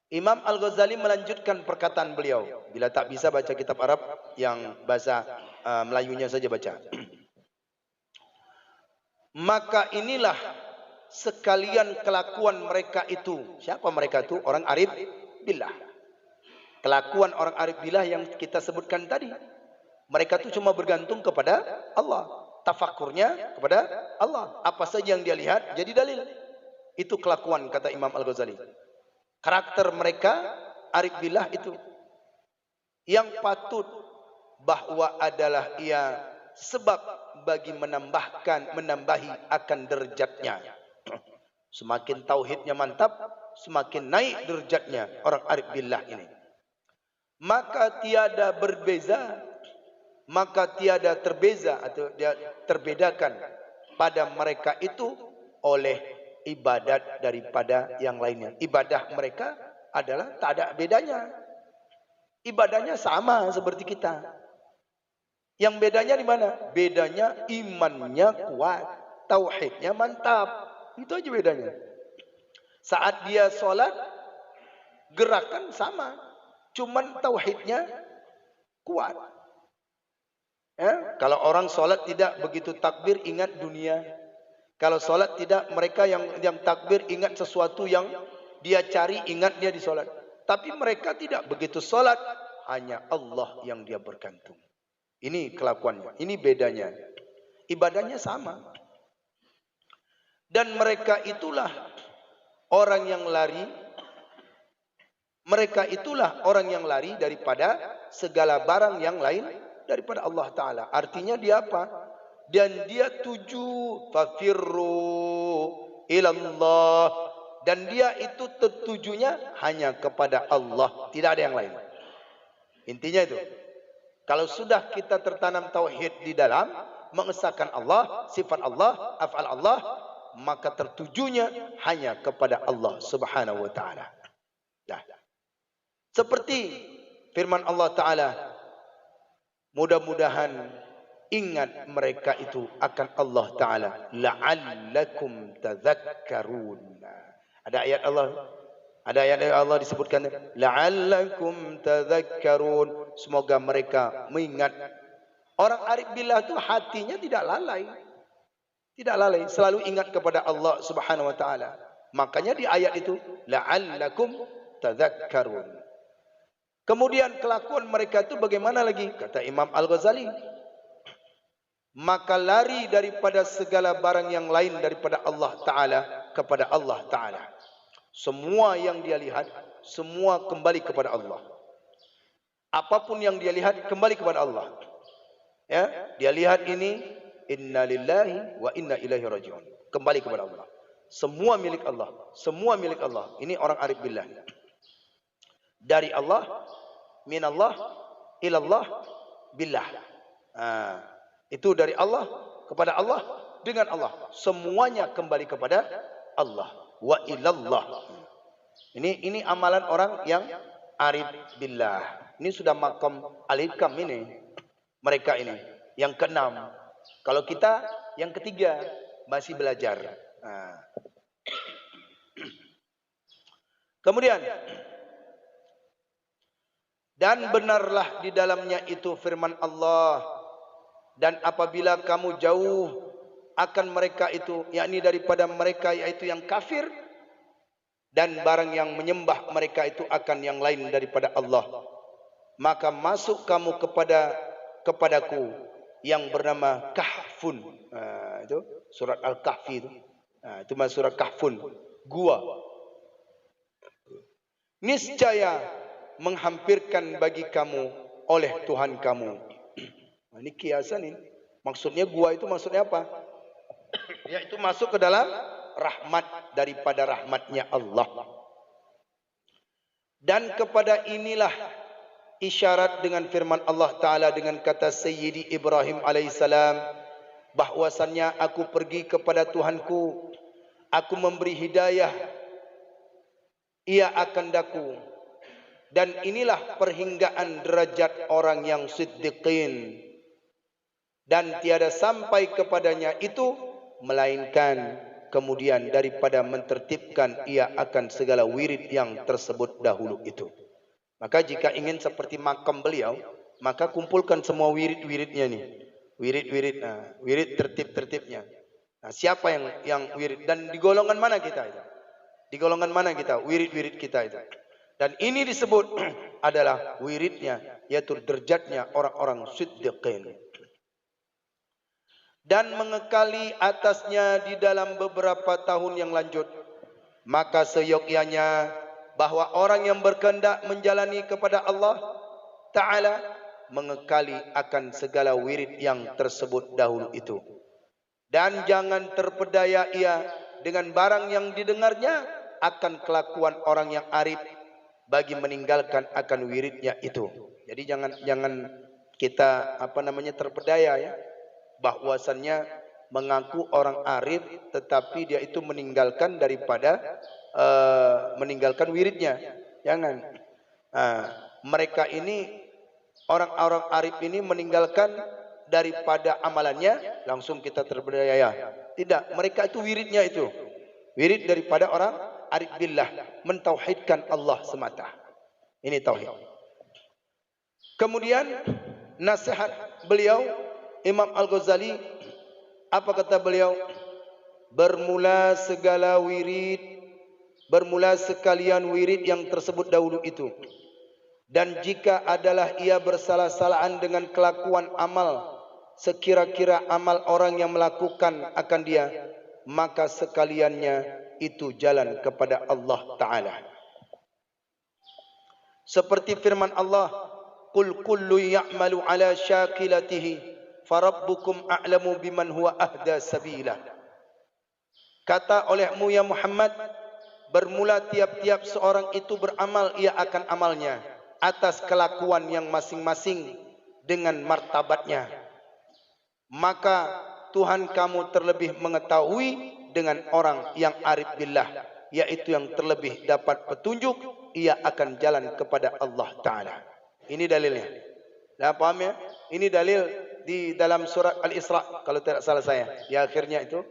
Imam Al-Ghazali melanjutkan perkataan beliau. Bila tak bisa baca kitab Arab, yang bahasa Melayunya saja baca. Maka inilah sekalian kelakuan mereka itu. Siapa mereka itu? Orang arif billah. Kelakuan orang arif billah yang kita sebutkan tadi. Mereka itu cuma bergantung kepada Allah. Tafakurnya kepada Allah. Apa saja yang dia lihat jadi dalil. Itu kelakuan kata Imam Al-Ghazali. Karakter mereka arif billah itu. Yang patut bahwa adalah ia sebab bagi menambahi akan derajatnya. Semakin tauhidnya mantap, semakin naik derajatnya orang arif billah ini. Maka tiada terbeza atau dia terbedakan pada mereka itu oleh ibadat daripada yang lainnya. Ibadah mereka adalah tak ada bedanya. Ibadahnya sama seperti kita. Yang bedanya di mana? Bedanya imannya kuat, tauhidnya mantap. Itu aja bedanya. Saat dia sholat, gerakan sama, cuman tauhidnya kuat. Ya, kalau orang sholat tidak begitu takbir, ingat dunia. Kalau sholat tidak, mereka yang takbir ingat sesuatu yang dia cari, ingat dia di sholat. Tapi mereka tidak begitu sholat, hanya Allah yang dia bergantung. Ini kelakuannya, ini bedanya. Ibadahnya sama. Dan mereka itulah orang yang lari. Mereka itulah orang yang lari daripada segala barang yang lain daripada Allah Ta'ala. Artinya dia apa? Dan dia tuju fafirru ilallah. Dan dia itu tertujunya hanya kepada Allah. Tidak ada yang lain. Intinya itu. Kalau sudah kita tertanam tauhid di dalam, mengesahkan Allah, sifat Allah, af'al Allah, maka tertujunya hanya kepada Allah Subhanahu wa Ta'ala. Dah. Seperti firman Allah Ta'ala, mudah-mudahan ingat mereka itu akan Allah Ta'ala. La'allakum tadhakkarun. Ada ayat Allah disebutkan, la'allakum tadhakkarun. Semoga mereka mengingat. Orang arif billah itu hatinya tidak lalai. Tidak lalai, selalu ingat kepada Allah Subhanahu wa Ta'ala. Makanya di ayat itu, la'allakum tadhakkarun. Kemudian kelakuan mereka itu bagaimana lagi? Kata Imam Al-Ghazali, maka lari daripada segala barang yang lain daripada Allah Ta'ala kepada Allah Ta'ala. Semua yang dia lihat, semua kembali kepada Allah. Apapun yang dia lihat kembali kepada Allah. Ya, dia lihat ini, inna lillahi wa inna ilaihi rajiun. Kembali kepada Allah. Semua milik Allah, semua milik Allah. Ini orang arif billah. Dari Allah, minallah, ilallah, billah. Itu dari Allah kepada Allah, dengan Allah. Semuanya kembali kepada Allah. Wa ilallah. Ini amalan orang yang arif billah. Ini sudah makam al-hikam ini. Mereka ini yang keenam. Kalau kita yang ketiga masih belajar. Kemudian, dan benarlah di dalamnya itu firman Allah, dan apabila kamu jauh akan mereka itu, yakni daripada mereka yaitu yang kafir, dan barang yang menyembah mereka itu akan yang lain daripada Allah, maka masuk kamu kepadaku yang bernama Kahfun. Itu surat Al-Kahfi itu. Itu surat Kahfun, gua. Niscaya menghampirkan bagi kamu oleh Tuhan kamu. Ini kiasan ini. Maksudnya gua itu maksudnya apa? Yaitu masuk ke dalam rahmat daripada rahmatnya Allah. Dan kepada inilah isyarat dengan firman Allah Ta'ala dengan kata Sayyidi Ibrahim alaihissalam, bahwasannya aku pergi kepada Tuhanku, aku memberi hidayah, ia akan daku. Dan inilah perhinggaan derajat orang yang siddiqin, dan tiada sampai kepadanya itu melainkan kemudian daripada mentertibkan ia akan segala wirid yang tersebut dahulu itu. Maka jika ingin seperti makam beliau, maka kumpulkan semua wirid-wiridnya nih. Wirid-wirid, wirid tertib-tertibnya. Nah, siapa yang wirid dan di golongan mana kita itu? Di golongan mana kita? Wirid-wirid kita itu. Dan ini disebut adalah wiridnya, yaitu derajatnya orang-orang siddiqin. Dan mengekali atasnya di dalam beberapa tahun yang lanjut. Maka seyogyanya bahwa orang yang berkehendak menjalani kepada Allah Ta'ala mengekali akan segala wirid yang tersebut dahulu itu. Dan jangan terpedaya ia dengan barang yang didengarnya akan kelakuan orang yang arif bagi meninggalkan akan wiridnya itu. Jadi jangan kita terpedaya ya, bahwasannya mengaku orang arif tetapi dia itu meninggalkan daripada meninggalkan wiridnya. Jangan. Mereka ini orang-orang arif ini meninggalkan daripada amalannya langsung kita terpedaya. Tidak, mereka itu wiridnya itu. Wirid daripada orang arif billah, mentauhidkan Allah semata. Ini tauhid. Kemudian nasihat beliau Imam Al-Ghazali, apa kata beliau? Bermula sekalian wirid yang tersebut dahulu itu. Dan jika adalah ia bersalah-salahan dengan kelakuan amal, sekira-kira amal orang yang melakukan akan dia, maka sekaliannya itu jalan kepada Allah Ta'ala. Seperti firman Allah, Qul kullu ya'malu ala syakilatihi, farabbukum a'lamu biman huwa ahda sabila. Kata olehmu ya Muhammad, bermula tiap-tiap seorang itu beramal, ia akan amalnya atas kelakuan yang masing-masing dengan martabatnya. Maka Tuhan kamu terlebih mengetahui dengan orang yang arif billah, yaitu yang terlebih dapat petunjuk, ia akan jalan kepada Allah Ta'ala. Ini dalilnya. Dah paham ya? Ini dalil di dalam surat Al-Isra, kalau tidak salah saya, di akhirnya itu.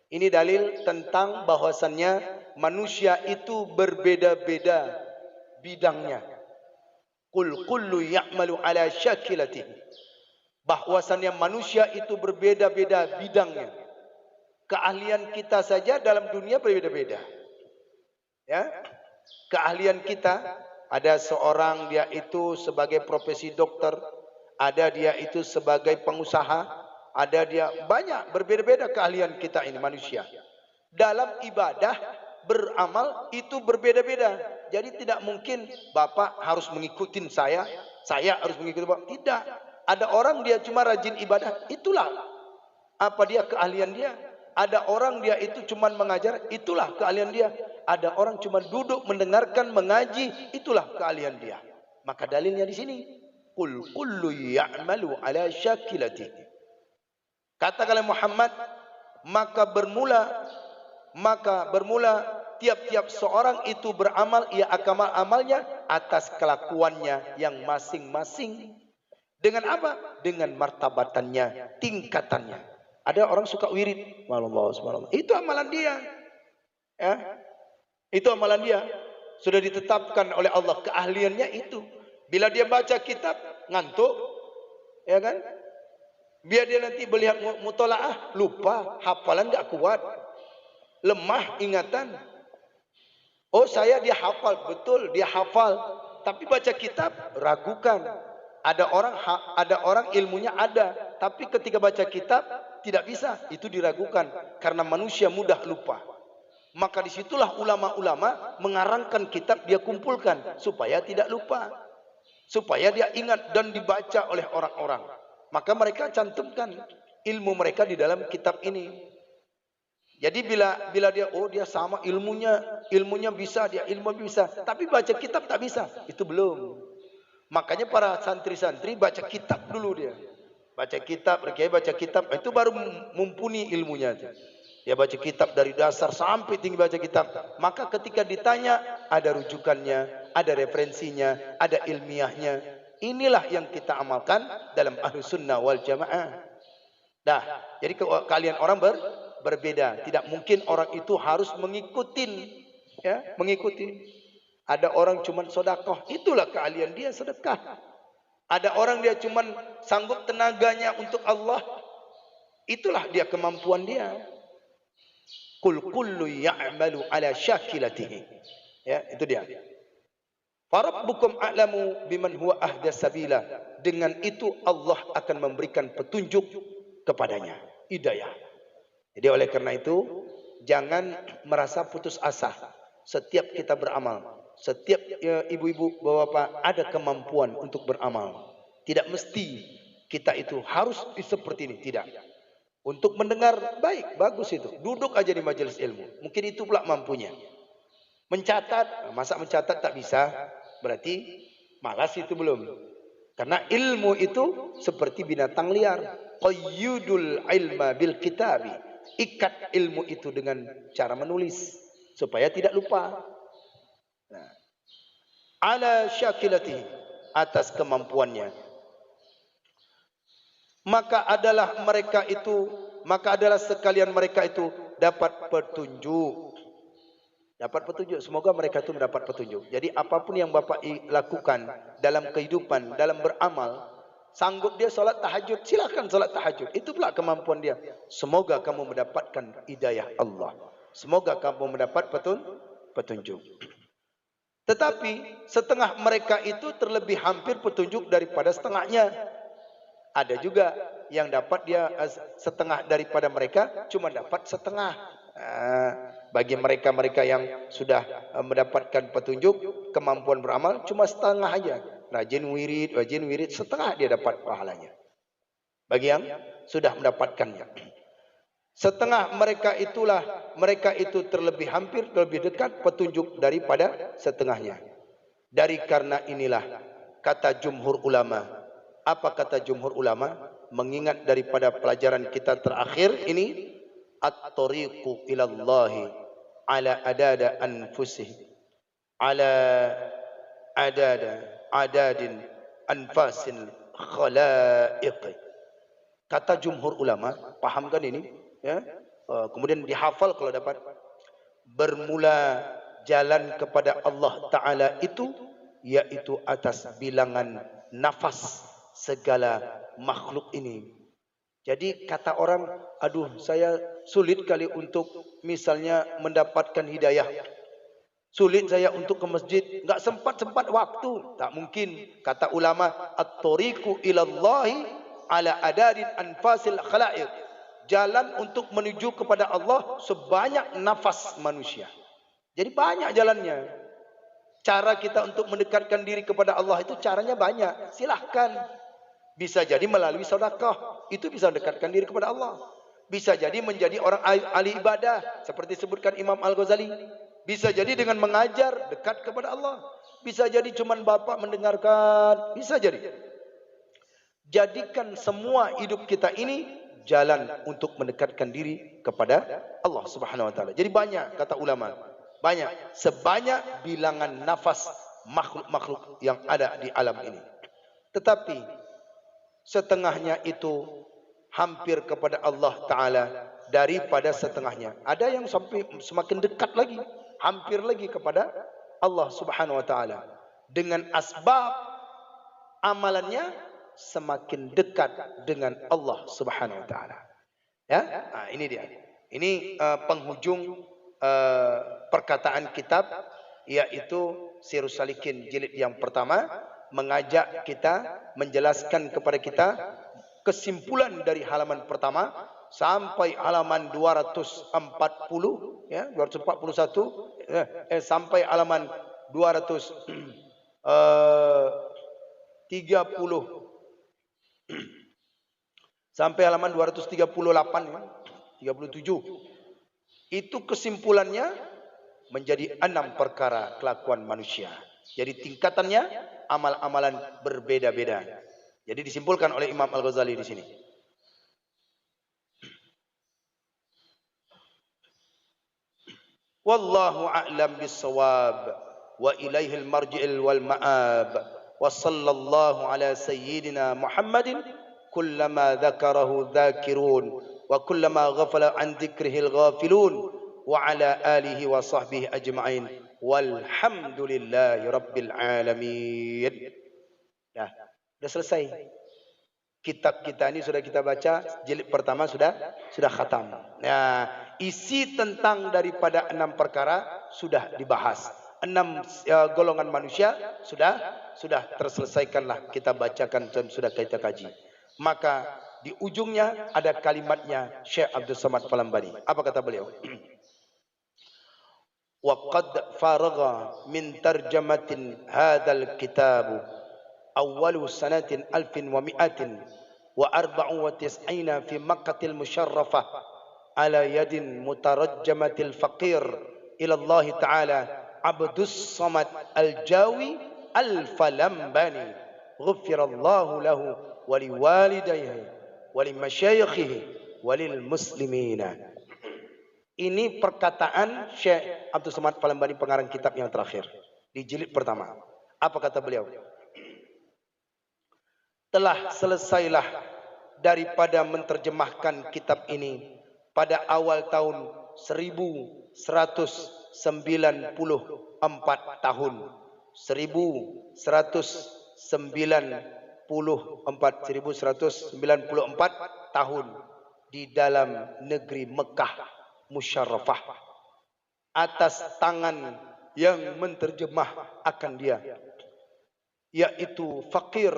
Ini dalil tentang bahwasannya manusia itu berbeda-beda bidangnya. Qul kullu ya'malu ala syakilatihi. Bahwasannya manusia itu berbeda-beda bidangnya. Keahlian kita saja dalam dunia berbeda-beda. Ya, keahlian kita, ada seorang dia itu sebagai profesi dokter, ada dia itu sebagai pengusaha, ada dia banyak berbeda-beda keahlian kita ini manusia. Dalam ibadah beramal itu berbeda-beda. Jadi tidak mungkin Bapak harus mengikuti saya harus mengikuti Bapak. Tidak. Ada orang dia cuma rajin ibadah, itulah apa dia keahlian dia. Ada orang dia itu cuma mengajar, itulah keahlian dia. Ada orang cuma duduk mendengarkan mengaji, itulah keahlian dia. Maka dalilnya di sini, qul kullu ya'malu ala syakilatihi. Katakanlah Muhammad, maka bermula tiap-tiap seorang itu beramal, ia akan amalnya atas kelakuannya yang masing-masing. Dengan apa? Dengan martabatannya, tingkatannya. Ada orang suka wirid, subhanallah. Itu amalan dia. Ya. Itu amalan dia. Sudah ditetapkan oleh Allah keahliannya itu. Bila dia baca kitab ngantuk, ya kan? Biar dia nanti melihat mutolaah lupa, hafalan enggak kuat. Lemah ingatan. Oh, dia hafal, betul dia hafal, tapi baca kitab ragukan. Ada orang ilmunya ada, tapi ketika baca kitab tidak bisa, itu diragukan karena manusia mudah lupa. Maka disitulah ulama-ulama mengarangkan kitab, dia kumpulkan supaya tidak lupa, supaya dia ingat dan dibaca oleh orang-orang. Maka mereka cantumkan ilmu mereka di dalam kitab ini. Jadi bila dia sama ilmunya bisa, tapi baca kitab tak bisa, itu belum. Makanya para santri-santri baca kitab dulu dia. Baca kitab, baca kitab, itu baru mumpuni ilmunya. Dia baca kitab dari dasar sampai tinggi baca kitab. Maka ketika ditanya, ada rujukannya, ada referensinya, ada ilmiahnya. Inilah yang kita amalkan dalam Ahlus Sunnah wal Jamaah. Dah, jadi kalian orang berbeda. Tidak mungkin orang itu harus mengikuti. Ada orang cuma sedekah, itulah keahlian dia sedekah. Ada orang dia cuma sanggup tenaganya untuk Allah, itulah dia kemampuan dia. Qul kullu ya'malu ala syakilatihi. Ya, itu dia. Farabbukum a'lamu biman huwa ahda sabila. Dengan itu Allah akan memberikan petunjuk kepadanya, hidayah. Jadi oleh karena itu jangan merasa putus asa. Setiap kita beramal, setiap ibu-ibu, bapak-bapak ada kemampuan untuk beramal. Tidak mesti kita itu harus seperti ini, tidak. Untuk mendengar baik, bagus itu. Duduk aja di majelis ilmu. Mungkin itu pula mampunya. Mencatat, masa mencatat tak bisa? Berarti malas itu belum. Karena ilmu itu seperti binatang liar. Qayyudul ilma bil kitabi. Ikat ilmu itu dengan cara menulis supaya tidak lupa. Nah, ala syakilatihi, atas kemampuannya. Maka adalah sekalian mereka itu dapat petunjuk. Dapat petunjuk. Semoga mereka itu mendapat petunjuk. Jadi apapun yang Bapak lakukan dalam kehidupan, dalam beramal, sanggup dia solat tahajud, silakan solat tahajud. Itu pula kemampuan dia. Semoga kamu mendapatkan hidayah Allah. Semoga kamu mendapat petunjuk. Tetapi setengah mereka itu terlebih hampir petunjuk daripada setengahnya. Ada juga yang dapat dia setengah daripada mereka, cuma dapat setengah. Bagi mereka-mereka yang sudah mendapatkan petunjuk, kemampuan beramal, cuma setengah aja. Rajin wirid, setengah dia dapat pahalanya. Bagi yang sudah mendapatkannya. Setengah mereka itu terlebih hampir, lebih dekat petunjuk daripada setengahnya. Dari karena inilah kata jumhur ulama. Apa kata jumhur ulama? Mengingat daripada pelajaran kita terakhir ini, at-tariqu ilallahi ala adada anfusih, ala adadin anfasil khalaiq. Kata jumhur ulama, pahamkan ini, ya. Kemudian dihafal kalau dapat. Bermula jalan kepada Allah Ta'ala itu, yaitu atas bilangan nafas segala makhluk ini. Jadi kata orang, aduh saya sulit kali untuk misalnya mendapatkan hidayah. Sulit saya untuk ke masjid, enggak sempat waktu. Tak mungkin. Kata ulama, at-tariqu ilallahi ala adadin anfasil khalaiq. Jalan untuk menuju kepada Allah sebanyak nafas manusia. Jadi banyak jalannya. Cara kita untuk mendekatkan diri kepada Allah itu caranya banyak. Silahkan. Bisa jadi melalui sedekah. Itu bisa mendekatkan diri kepada Allah. Bisa jadi menjadi orang ahli ibadah. Seperti disebutkan Imam Al-Ghazali. Bisa jadi dengan mengajar dekat kepada Allah. Bisa jadi cuma bapak mendengarkan. Bisa jadi. Jadikan semua hidup kita ini jalan untuk mendekatkan diri kepada Allah Subhanahu wa taala. Jadi banyak kata ulama, banyak sebanyak bilangan nafas makhluk-makhluk yang ada di alam ini. Tetapi setengahnya itu hampir kepada Allah taala daripada setengahnya. Ada yang sampai semakin dekat lagi, hampir lagi kepada Allah Subhanahu wa taala. Dengan asbab amalannya semakin dekat dengan Allah Subhanahu wa taala. Ya, nah, ini dia. Ini penghujung perkataan kitab, yaitu Sirus Salikin jilid yang pertama, mengajak kita, menjelaskan kepada kita kesimpulan dari halaman pertama sampai halaman 240, ya, 241, sampai halaman 230 sampai halaman 238 ya, 37. Itu kesimpulannya menjadi 6 perkara kelakuan manusia. Jadi tingkatannya amal-amalan berbeda-beda. Jadi disimpulkan oleh Imam Al-Ghazali di sini. Wallahu a'lam bis-shawab wa ilaihil marji'il wal ma'ab. Wa sallallahu ala sayyidina Muhammadin kullama dzakarahu dzakirun wa kullama ghafala an dzikrihil ghafilun wa ala alihi wa sahbihi ajma'in walhamdulillahi rabbil alamin. Dah, sudah selesai. Kitab kita ini sudah kita baca, jilid pertama sudah khatam. Nah, isi tentang daripada 6 perkara sudah dibahas. 6 golongan manusia sudah terselesaikanlah, kita bacakan dan sudah kita kaji. Maka di ujungnya ada kalimatnya Syekh Abdul Samad Palambani. Apa kata beliau? Wa qad faragha min tarjamatin hadzal kitab awwalu sanatin 1194 fi Makkahil Musyarrafah ala yadin mutarajjamatil faqir ila Allah Ta'ala Abdus Samad Al-Jawi Al-Falambani ghufirallahu lahu wa liwalidayhi wa limasyayikhihi wa lil muslimina. Ini perkataan Syekh Abdul Samad Falambani, pengarang kitab yang terakhir di jilid pertama. Apa kata beliau? Telah selesailah daripada menerjemahkan kitab ini pada awal tahun 1194 tahun. 1194 tahun di dalam negeri Mekah Musyarrafah atas tangan yang menterjemah akan dia, yaitu fakir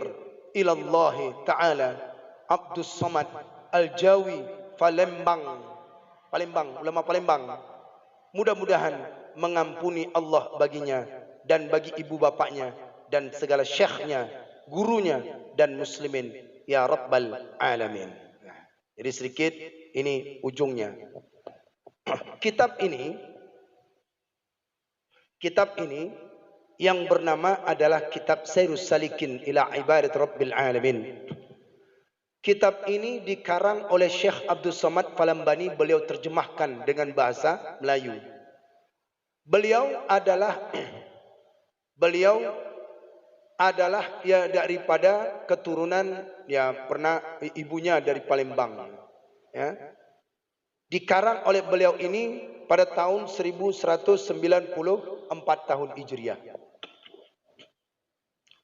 ilallahi ta'ala Abdus Samad Al-Jawi Palembang, ulama Palembang. Mudah-mudahan mengampuni Allah baginya dan bagi ibu bapaknya dan segala syekhnya, gurunya dan muslimin ya rabbal alamin. Jadi sedikit ini ujungnya. Kitab ini yang bernama adalah kitab Sirus Salikin ila Ibadat Rabbil Alamin. Kitab ini dikarang oleh Syekh Abdul Samad Falambani, beliau terjemahkan dengan bahasa Melayu. Beliau adalah ya daripada keturunan, ya pernah ibunya dari Palembang, ya. Dikarang oleh beliau ini pada tahun 1194 tahun Hijriah.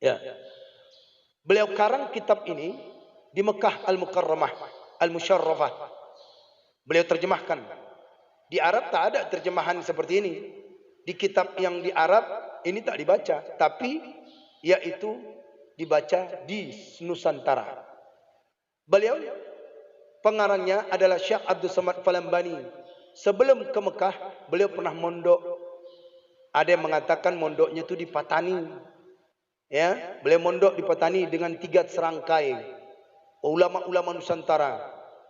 Ya. Beliau karang kitab ini di Mekah Al-Mukarramah, Al-Musyarrafah. Beliau terjemahkan. Di Arab tak ada terjemahan seperti ini. Di kitab yang di Arab ini tak dibaca, tapi yaitu dibaca di Nusantara. Beliau pengarangnya adalah Syekh Abdul Samad Falambani. Sebelum ke Mekah, beliau pernah mondok Ada yang mengatakan mondoknya itu di Patani. Ya, beliau mondok di Patani dengan 3 serangkai ulama-ulama Nusantara,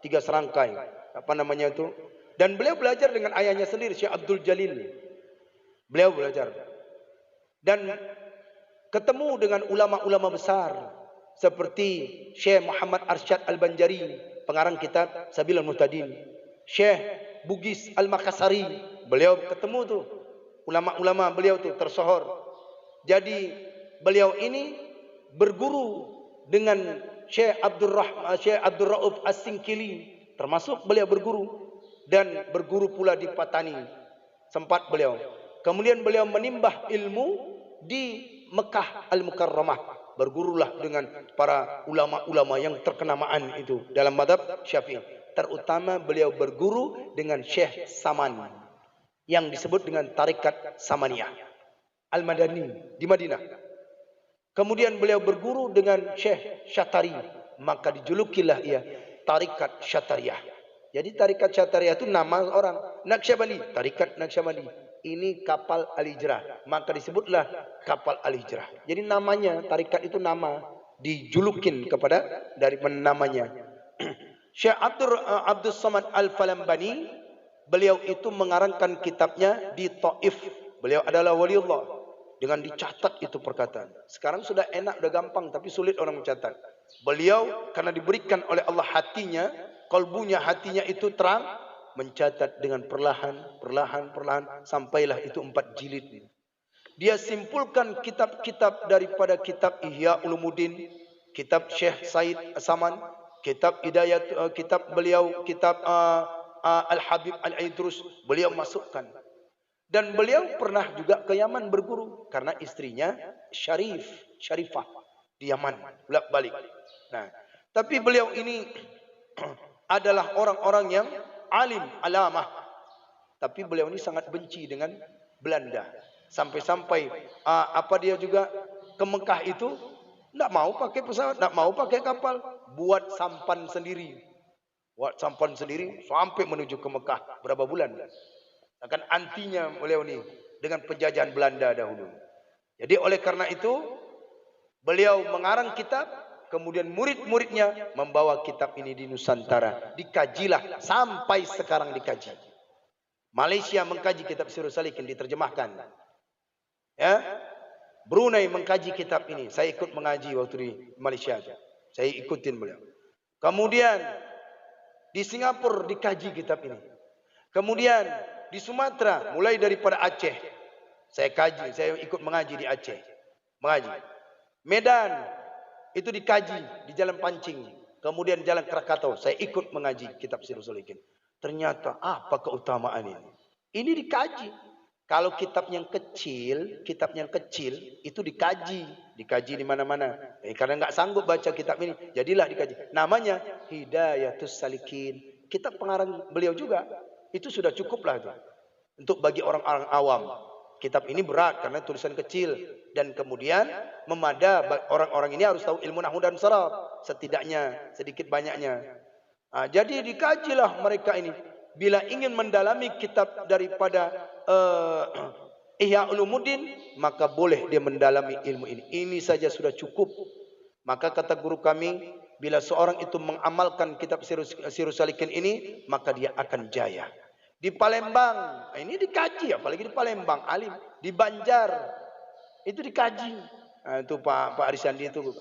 3 serangkai. Apa namanya itu? Dan beliau belajar dengan ayahnya sendiri, Syekh Abdul Jalil. Beliau belajar. Dan ketemu dengan ulama-ulama besar seperti Syekh Muhammad Arsyad Al-Banjari, pengarang kitab Sabilul Muhtadin. Syekh Bugis Al-Makassari, beliau ketemu tuh. Ulama-ulama beliau tuh tersohor. Jadi beliau ini berguru dengan Syekh Abdul Rauf As-Singkili, termasuk beliau berguru, dan berguru pula di Patani sempat beliau. Kemudian beliau menimbah ilmu di Mekah Al-Mukarramah, bergurulah dengan para ulama-ulama yang terkenamaan itu dalam mazhab Syafi'i. Terutama beliau berguru dengan Syekh Saman yang disebut dengan Tarikat Samaniyah Al-Madani di Madinah. Kemudian beliau berguru dengan Syekh Syatari, maka dijulukilah ia Tarikat Syatariyah. Jadi Tarikat Syatariyah itu nama orang. Naqsyabandi, Tarikat Naqsyabandi. Ini kapal Al-Hijrah, maka disebutlah kapal Al-Hijrah. Jadi namanya Tarikat itu nama, dijulukin kepada dari namanya. Syekh Abdul Samad Al-Falambani, beliau itu mengarangkan kitabnya di Taif. Beliau adalah waliullah, dengan dicatat itu perkataan. Sekarang sudah enak, sudah gampang, tapi sulit orang mencatat. Beliau karena diberikan oleh Allah hatinya, kalbunya, hatinya itu terang, mencatat dengan perlahan sampailah itu 4 jilid. Dia simpulkan kitab-kitab daripada kitab Ihya Ulumuddin, kitab Syekh Said Saman, kitab Hidayat, kitab beliau, kitab Al-Habib Al-Aidrus, beliau masukkan. Dan beliau pernah juga ke Yaman berguru karena istrinya Syarifah di Yaman, bolak-balik. Nah, tapi beliau ini adalah orang-orang yang alim, alamah. Tapi beliau ini sangat benci dengan Belanda. Sampai-sampai apa dia juga ke Mekah itu tidak mau pakai pesawat, tidak mau pakai kapal, buat sampan sendiri. Buat sampan sendiri sampai menuju ke Mekah berapa bulan. Akan antinya beliau ini dengan penjajahan Belanda dahulu. Jadi oleh karena itu beliau mengarang kitab, kemudian murid-muridnya membawa kitab ini di Nusantara. Dikajilah sampai sekarang dikaji. Malaysia mengkaji kitab Sirrus Salikin, diterjemahkan. Ya, Brunei mengkaji kitab ini. Saya ikut mengaji waktu di Malaysia. Saya ikutin beliau. Kemudian di Singapura dikaji kitab ini. Kemudian di Sumatera, mulai daripada Aceh, saya kaji, saya ikut mengaji di Aceh. Mengaji. Medan itu dikaji di Jalan Pancing. Kemudian Jalan Krakatau, saya ikut mengaji kitab Sirrus Salikin. Ternyata apa keutamaan ini? Ini dikaji. Kalau kitab yang kecil itu dikaji di mana-mana. Karena nggak sanggup baca kitab ini, jadilah dikaji. Namanya Hidayatus Salikin. Kitab pengarang beliau juga. Itu sudah cukuplah itu untuk bagi orang-orang awam. Kitab ini berat karena tulisan kecil, dan kemudian memada orang-orang ini harus tahu ilmu nahwu dan sharaf setidaknya sedikit banyaknya. Jadi dikajilah mereka ini. Bila ingin mendalami kitab daripada Ihya Ulumuddin, maka boleh dia mendalami ilmu ini. Ini saja sudah cukup. Maka kata guru kami, bila seorang itu mengamalkan kitab Sirrus Salikin ini, maka dia akan jaya. Di Palembang, ini dikaji, apalagi di Palembang, alim. Di Banjar, itu dikaji. Itu Pak Arisandi itu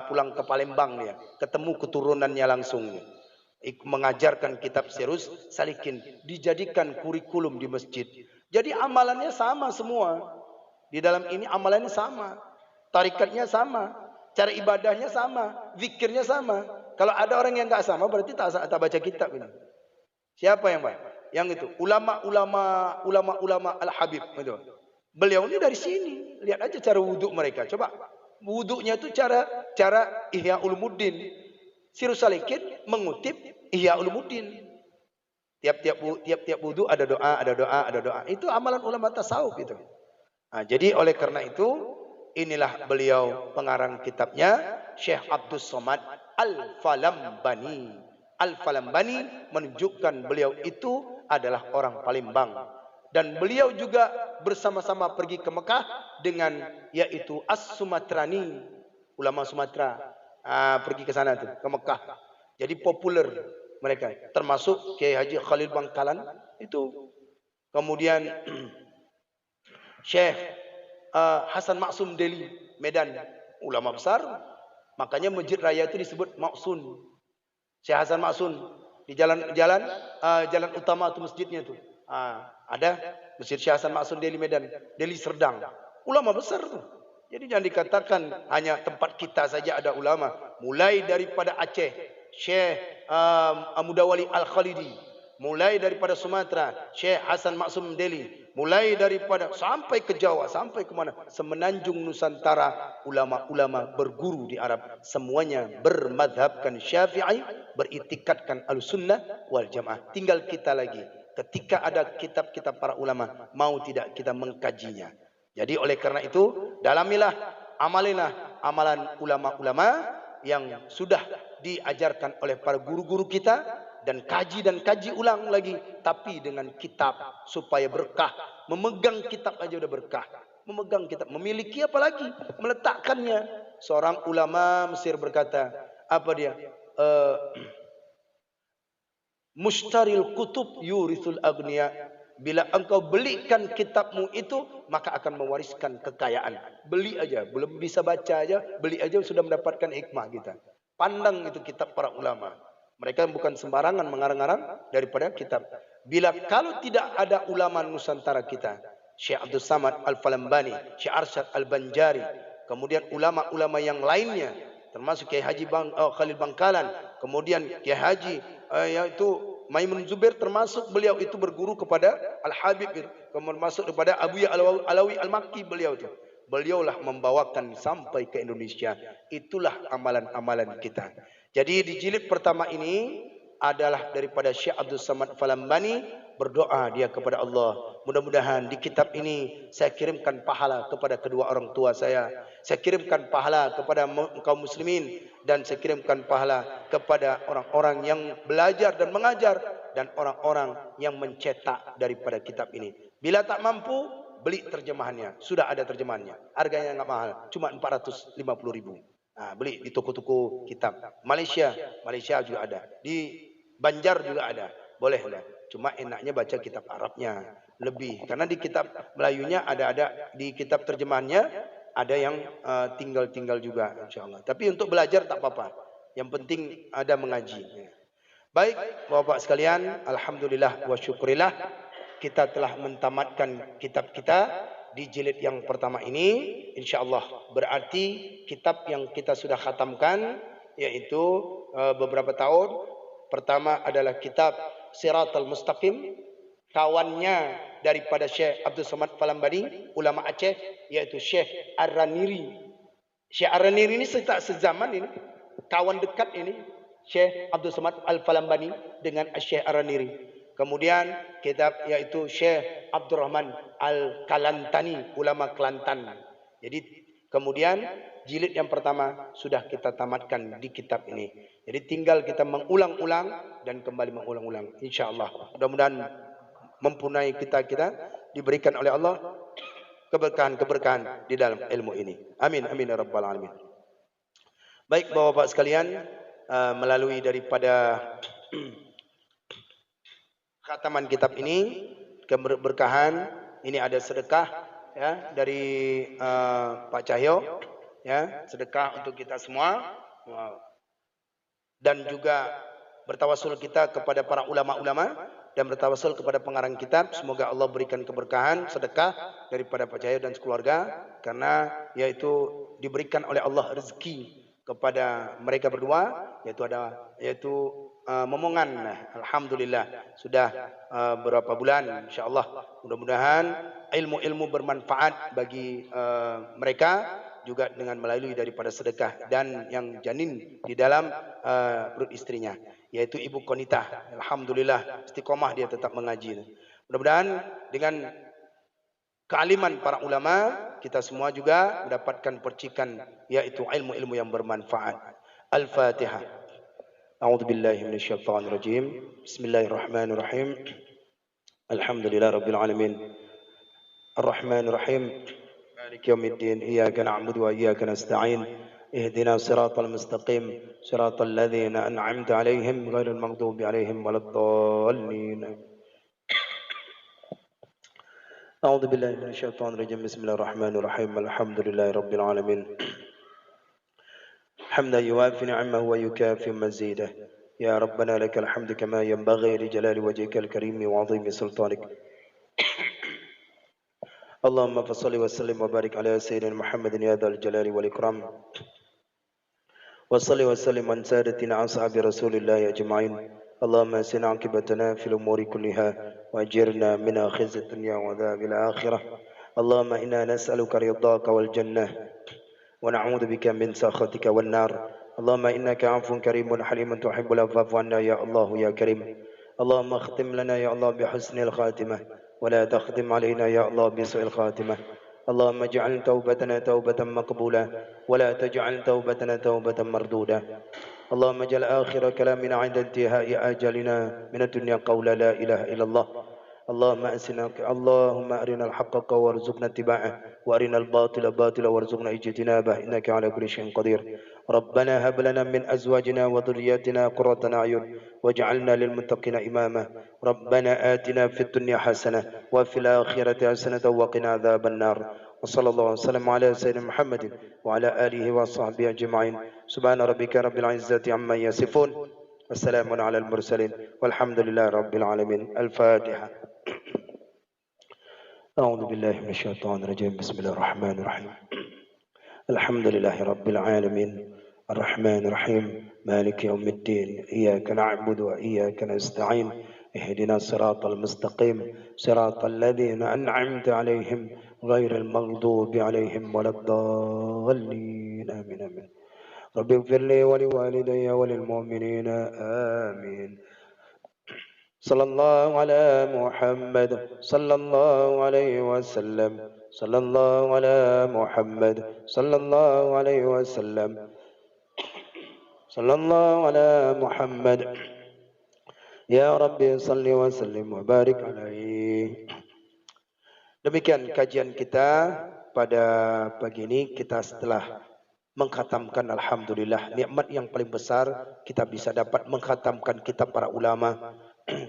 pulang ke Palembang dia, ketemu keturunannya langsung. Mengajarkan kitab Sirrus Salikin, dijadikan kurikulum di masjid. Jadi amalannya sama semua. Di dalam ini amalannya sama, tarikatnya sama, cara ibadahnya sama, zikirnya sama. Kalau ada orang yang enggak sama, berarti tak baca kitab ini. Siapa yang baik? Yang itu ulama Al-Habib itu. Beliau ini dari sini. Lihat aja cara wuduk mereka. Coba wuduknya itu cara Ihya Ulumuddin. Sirrus Salikin mengutip Ihya Ulumuddin. Tiap wudhu ada doa. Itu amalan ulama tasawuf itu. Jadi oleh karena itu, inilah beliau pengarang kitabnya, Syekh Abdul Samad Al-Falambani. Al-Falambani menunjukkan beliau itu adalah orang Palembang. Dan beliau juga bersama-sama pergi ke Mekah dengan yaitu As-Sumatrani, ulama Sumatera. Pergi ke sana tuh, ke Mekah. Jadi populer mereka, termasuk Kiai Haji Khalil Bangkalan itu. Kemudian Syekh Hasan Maksum Deli, Medan, ulama besar. Makanya Masjid Raya itu disebut Maksun. Syekh Hasan Maksum di jalan utama itu masjidnya itu. Ada Masjid Syekh Hasan Maksum Deli Medan, Deli Serdang. Ulama besar tuh. Jadi jangan dikatakan hanya tempat kita saja ada ulama. Mulai daripada Aceh, Syekh Mudawali Al-Khalidi. Mulai daripada Sumatera, Syekh Hasan Maksum Deli. Mulai daripada sampai ke Jawa, sampai ke mana? Semenanjung Nusantara, ulama-ulama berguru di Arab. Semuanya bermadhabkan Syafi'i, beritikadkan Ahlussunnah wal Jamaah. Tinggal kita lagi. Ketika ada kitab-kitab para ulama, mau tidak kita mengkajinya. Jadi oleh karena itu, dalamilah, amalilah amalan ulama-ulama yang sudah diajarkan oleh para guru-guru kita, dan kaji ulang lagi, tapi dengan kitab supaya berkah. Memegang kitab aja udah berkah. Memegang kitab, memiliki apa lagi? Meletakkannya. Seorang ulama Mesir berkata, apa dia? Mustaril kutub yurithul agniya. Bila engkau belikan kitabmu itu, maka akan mewariskan kekayaan. Beli aja, belum bisa baca aja, beli aja sudah mendapatkan hikmah kita. Pandang itu kitab para ulama. Mereka bukan sembarangan mengarang-arang daripada kitab. Bila kalau tidak ada ulama Nusantara kita, Syekh Abdul Samad Al-Falambani, Syekh Arsyad Al-Banjari, kemudian ulama-ulama yang lainnya, termasuk Kiai Haji Khalil Bangkalan, kemudian Kiai Haji yaitu Maimun Zubair, termasuk beliau itu berguru kepada Al-Habib, kemudian masuk kepada Abu Ya Alawi Al-Makki, beliau itu. Beliaulah membawakan sampai ke Indonesia. Itulah amalan-amalan kita. Jadi di jilid pertama ini adalah daripada Syekh Abdul Samad Falambani, berdoa dia kepada Allah. Mudah-mudahan di kitab ini saya kirimkan pahala kepada kedua orang tua saya. Saya kirimkan pahala kepada kaum muslimin, dan saya kirimkan pahala kepada orang-orang yang belajar dan mengajar, dan orang-orang yang mencetak daripada kitab ini. Bila tak mampu, beli terjemahannya. Sudah ada terjemahannya. Harganya enggak mahal, cuma 450.000. Beli di toko-toko kitab. Malaysia juga ada. Di Banjar juga ada. Boleh lah. Cuma enaknya baca kitab Arabnya lebih, karena di kitab Melayunya ada di kitab terjemahannya ada yang tinggal juga, insyaallah. Tapi untuk belajar tak apa-apa. Yang penting ada mengaji. Baik, Bapak sekalian, alhamdulillah wa syukurillah, kita telah mentamatkan kitab kita di jilid yang pertama ini, insyaallah. Berarti kitab yang kita sudah khatamkan yaitu beberapa tahun. Pertama adalah kitab Siratal Mustaqim, kawannya daripada Syekh Abdul Samad Falambani, ulama Aceh, yaitu Syekh Ar-Raniri. Syekh Ar-Raniri ini sezaman ini, kawan dekat ini, Syekh Abdul Samad Al-Falambani dengan Syekh Ar-Raniri. Kemudian kitab yaitu Syekh Abdurrahman Al-Kalantani, ulama Kelantan. Jadi kemudian jilid yang pertama sudah kita tamatkan di kitab ini. Jadi tinggal kita mengulang-ulang dan kembali mengulang-ulang. InsyaAllah. Mudah-mudahan mempunyai kita diberikan oleh Allah keberkahan di dalam ilmu ini. Amin. Amin ya rabbal alamin. Baik Bapak-bapak sekalian, melalui daripada khataman kitab ini, keberkahan ini ada sedekah ya dari Pak Cahyo, ya, sedekah untuk kita semua. Dan juga bertawasul kita kepada para ulama-ulama, dan bertawasul kepada pengarang kitab. Semoga Allah berikan keberkahan sedekah daripada Pak Cahyo dan sekeluarga, karena yaitu diberikan oleh Allah rezeki kepada mereka berdua, yaitu momongan. Alhamdulillah sudah berapa bulan, insyaallah. Mudah-mudahan ilmu-ilmu bermanfaat bagi mereka, juga dengan melalui daripada sedekah, dan yang janin di dalam perut istrinya, yaitu Ibu Konita. Alhamdulillah istiqomah dia tetap mengaji. Mudah-mudahan dengan kealiman para ulama, kita semua juga mendapatkan percikan yaitu ilmu-ilmu yang bermanfaat. Al-Fatihah. A'udzu billahi minasyaitonir rajim. Bismillahirrahmanirrahim. Alhamdulillah Rabbil Alamin. Ar-Rahman Ar-Rahim. Malik Yawmiddin. Iyyaka na'budu wa iyyaka nasta'in. اهدنا الصراط المستقيم صراط الذين أنعمت عليهم غير المغضوب عليهم ولا الضالين. أعوذ بالله من الشيطان الرجيم. بسم الله الرحمن الرحيم. الحمد لله رب العالمين. حمدا يوافي نعمه ويكافئ مزيده. يا ربنا لك الحمد كما ينبغي لجلال وجهك الكريم وعظيم سلطانك. اللهم فصل وسلم وبارك على سيدنا محمد يا ذا الجلال والإكرام. وصل وسلم عن سادتنا أصحاب رسول الله أجمعين. اللهم أحسن عاقبتنا في الأمور كلها وأجرنا من خزي الدنيا وعذاب الآخرة. اللهم إنا نسألك رضاك والجنة ونعوذ بك من سخطك والنار. اللهم إنك عفو كريم حليم تحب العفو عنا يا الله يا كريم. اللهم اختم لنا يا الله بحسن الخاتمة ولا تختم علينا يا الله بسوء الخاتمة. اللهم اجعل توبتنا توبة مقبولة ولا تجعل توبتنا توبة مردودة. اللهم اجعل آخر كلامنا عند انتهاء آجالنا من الدنيا قول لا إله إلا الله. اللهم أرنا الحق حقا وارزقنا اتباعه وأرنا الباطل باطلا وارزقنا اجتنابه إنك على كل شيء قدير. ربنا هب لنا من أزواجنا وذرياتنا قرة أعين واجعلنا للمتقين إماما. ربنا آتنا في الدنيا حسنة وفي الآخرة حسنة وقنا عذاب النار. وصلى الله وسلم على سيدنا محمد وعلى آله وصحبه أجمعين. سبحان ربك رب العزة عما يصفون والسلام على المرسلين والحمد لله رب العالمين. الفاتحة. أعوذ بالله من الشيطان الرجيم. بسم الله الرحمن الرحيم. الحمد لله رب العالمين الرحمن الرحيم مالك يوم الدين. إياك نعبد وإياك نستعين. اهدنا الصراط المستقيم صراط الذين أنعمت عليهم غير المغضوب عليهم ولا الضالين. آمين آمين. رب اغفر لي ولوالدي وللمؤمنين آمين. صلى الله على محمد صلى الله عليه وسلم. صلى الله على محمد صلى الله عليه وسلم. صلى الله على محمد. Ya Rabbi salli wa sallim wa barik alaihi. Demikian kajian kita pada pagi ini. Kita setelah mengkhatamkan alhamdulillah nikmat yang paling besar kita bisa dapat mengkhatamkan kitab para ulama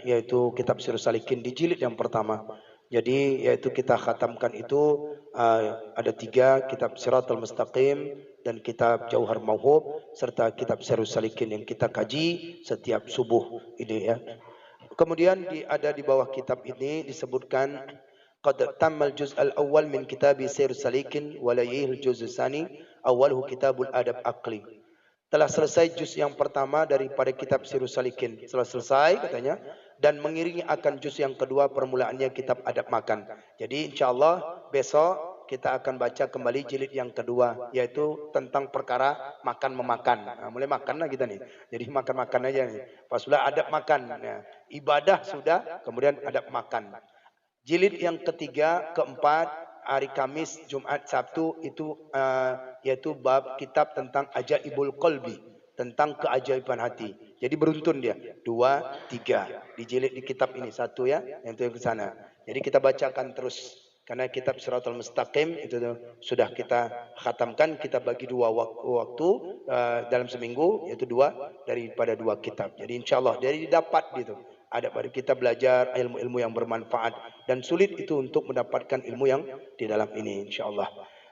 yaitu kitab Sirrus Salikin di jilid yang pertama. Jadi yaitu kita khatamkan itu ada 3, kitab Siratal Mustaqim dan kitab Jauhar Mauhub serta kitab Sirrus Salikin yang kita kaji setiap subuh ini ya. Kemudian ada di bawah kitab ini disebutkan qad tammal juz' al-awwal min kitab Sirrus Salikin wa layihil juz' tsani awwaluhu kitabul adab aqli. Telah selesai juz yang pertama daripada kitab Sirrus Salikin. Setelah selesai katanya dan mengiringi akan juz yang kedua permulaannya kitab adab makan. Jadi insyaallah besok kita akan baca kembali jilid yang kedua yaitu tentang perkara makan memakan. Nah, mulai makan lah kita nih. Jadi makan-makan aja nih. Pas sudah adab makan. Nah, ibadah sudah, kemudian adab makan. Jilid yang ketiga, keempat, hari Kamis, Jumat, Sabtu itu yaitu bab kitab tentang ajaibul qalbi, tentang keajaiban hati. Jadi beruntun dia 2, 3 di jilid di kitab ini 1 ya, yang itu yang ke sana. Jadi kita bacakan terus karena kitab Siratal Mustaqim itu sudah kita khatamkan, kita bagi 2 waktu dalam seminggu yaitu 2 daripada 2 kitab. Jadi insyaallah dari didapat gitu. Ada pada kita belajar ilmu-ilmu yang bermanfaat dan sulit itu untuk mendapatkan ilmu yang di dalam ini insyaallah.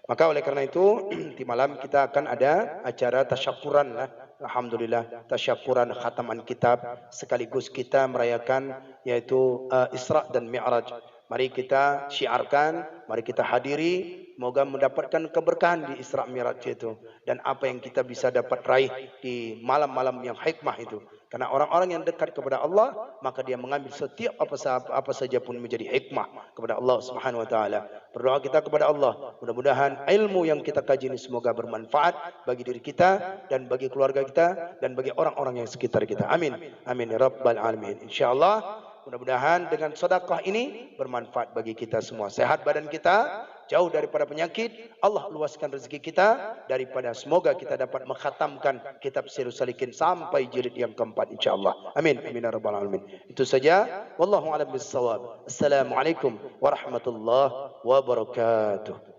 Maka oleh karena itu di malam kita akan ada acara tasyakuran lah. Alhamdulillah tasyakuran khataman kitab sekaligus kita merayakan yaitu Isra dan Mi'raj. Mari kita syiarkan, mari kita hadiri, semoga mendapatkan keberkahan di Isra Mi'raj itu dan apa yang kita bisa dapat raih di malam-malam yang hikmah itu. Karena orang-orang yang dekat kepada Allah, maka dia mengambil setiap apa saja pun menjadi hikmah kepada Allah Subhanahu wa taala. Berdoa kita kepada Allah, mudah-mudahan ilmu yang kita kaji ini semoga bermanfaat bagi diri kita dan bagi keluarga kita dan bagi orang-orang yang sekitar kita. Amin. Amin ya rabbal alamin. Insyaallah mudah-mudahan dengan sedekah ini bermanfaat bagi kita semua. Sehat badan kita, jauh daripada penyakit. Allah luaskan rezeki kita daripada semoga kita dapat mengkhatamkan kitab Sirrus Salikin sampai jilid yang keempat insyaallah. Amin amin ya rabbal alamin. Itu saja. Wallahu a'lam bissawab. Assalamualaikum warahmatullahi wabarakatuh.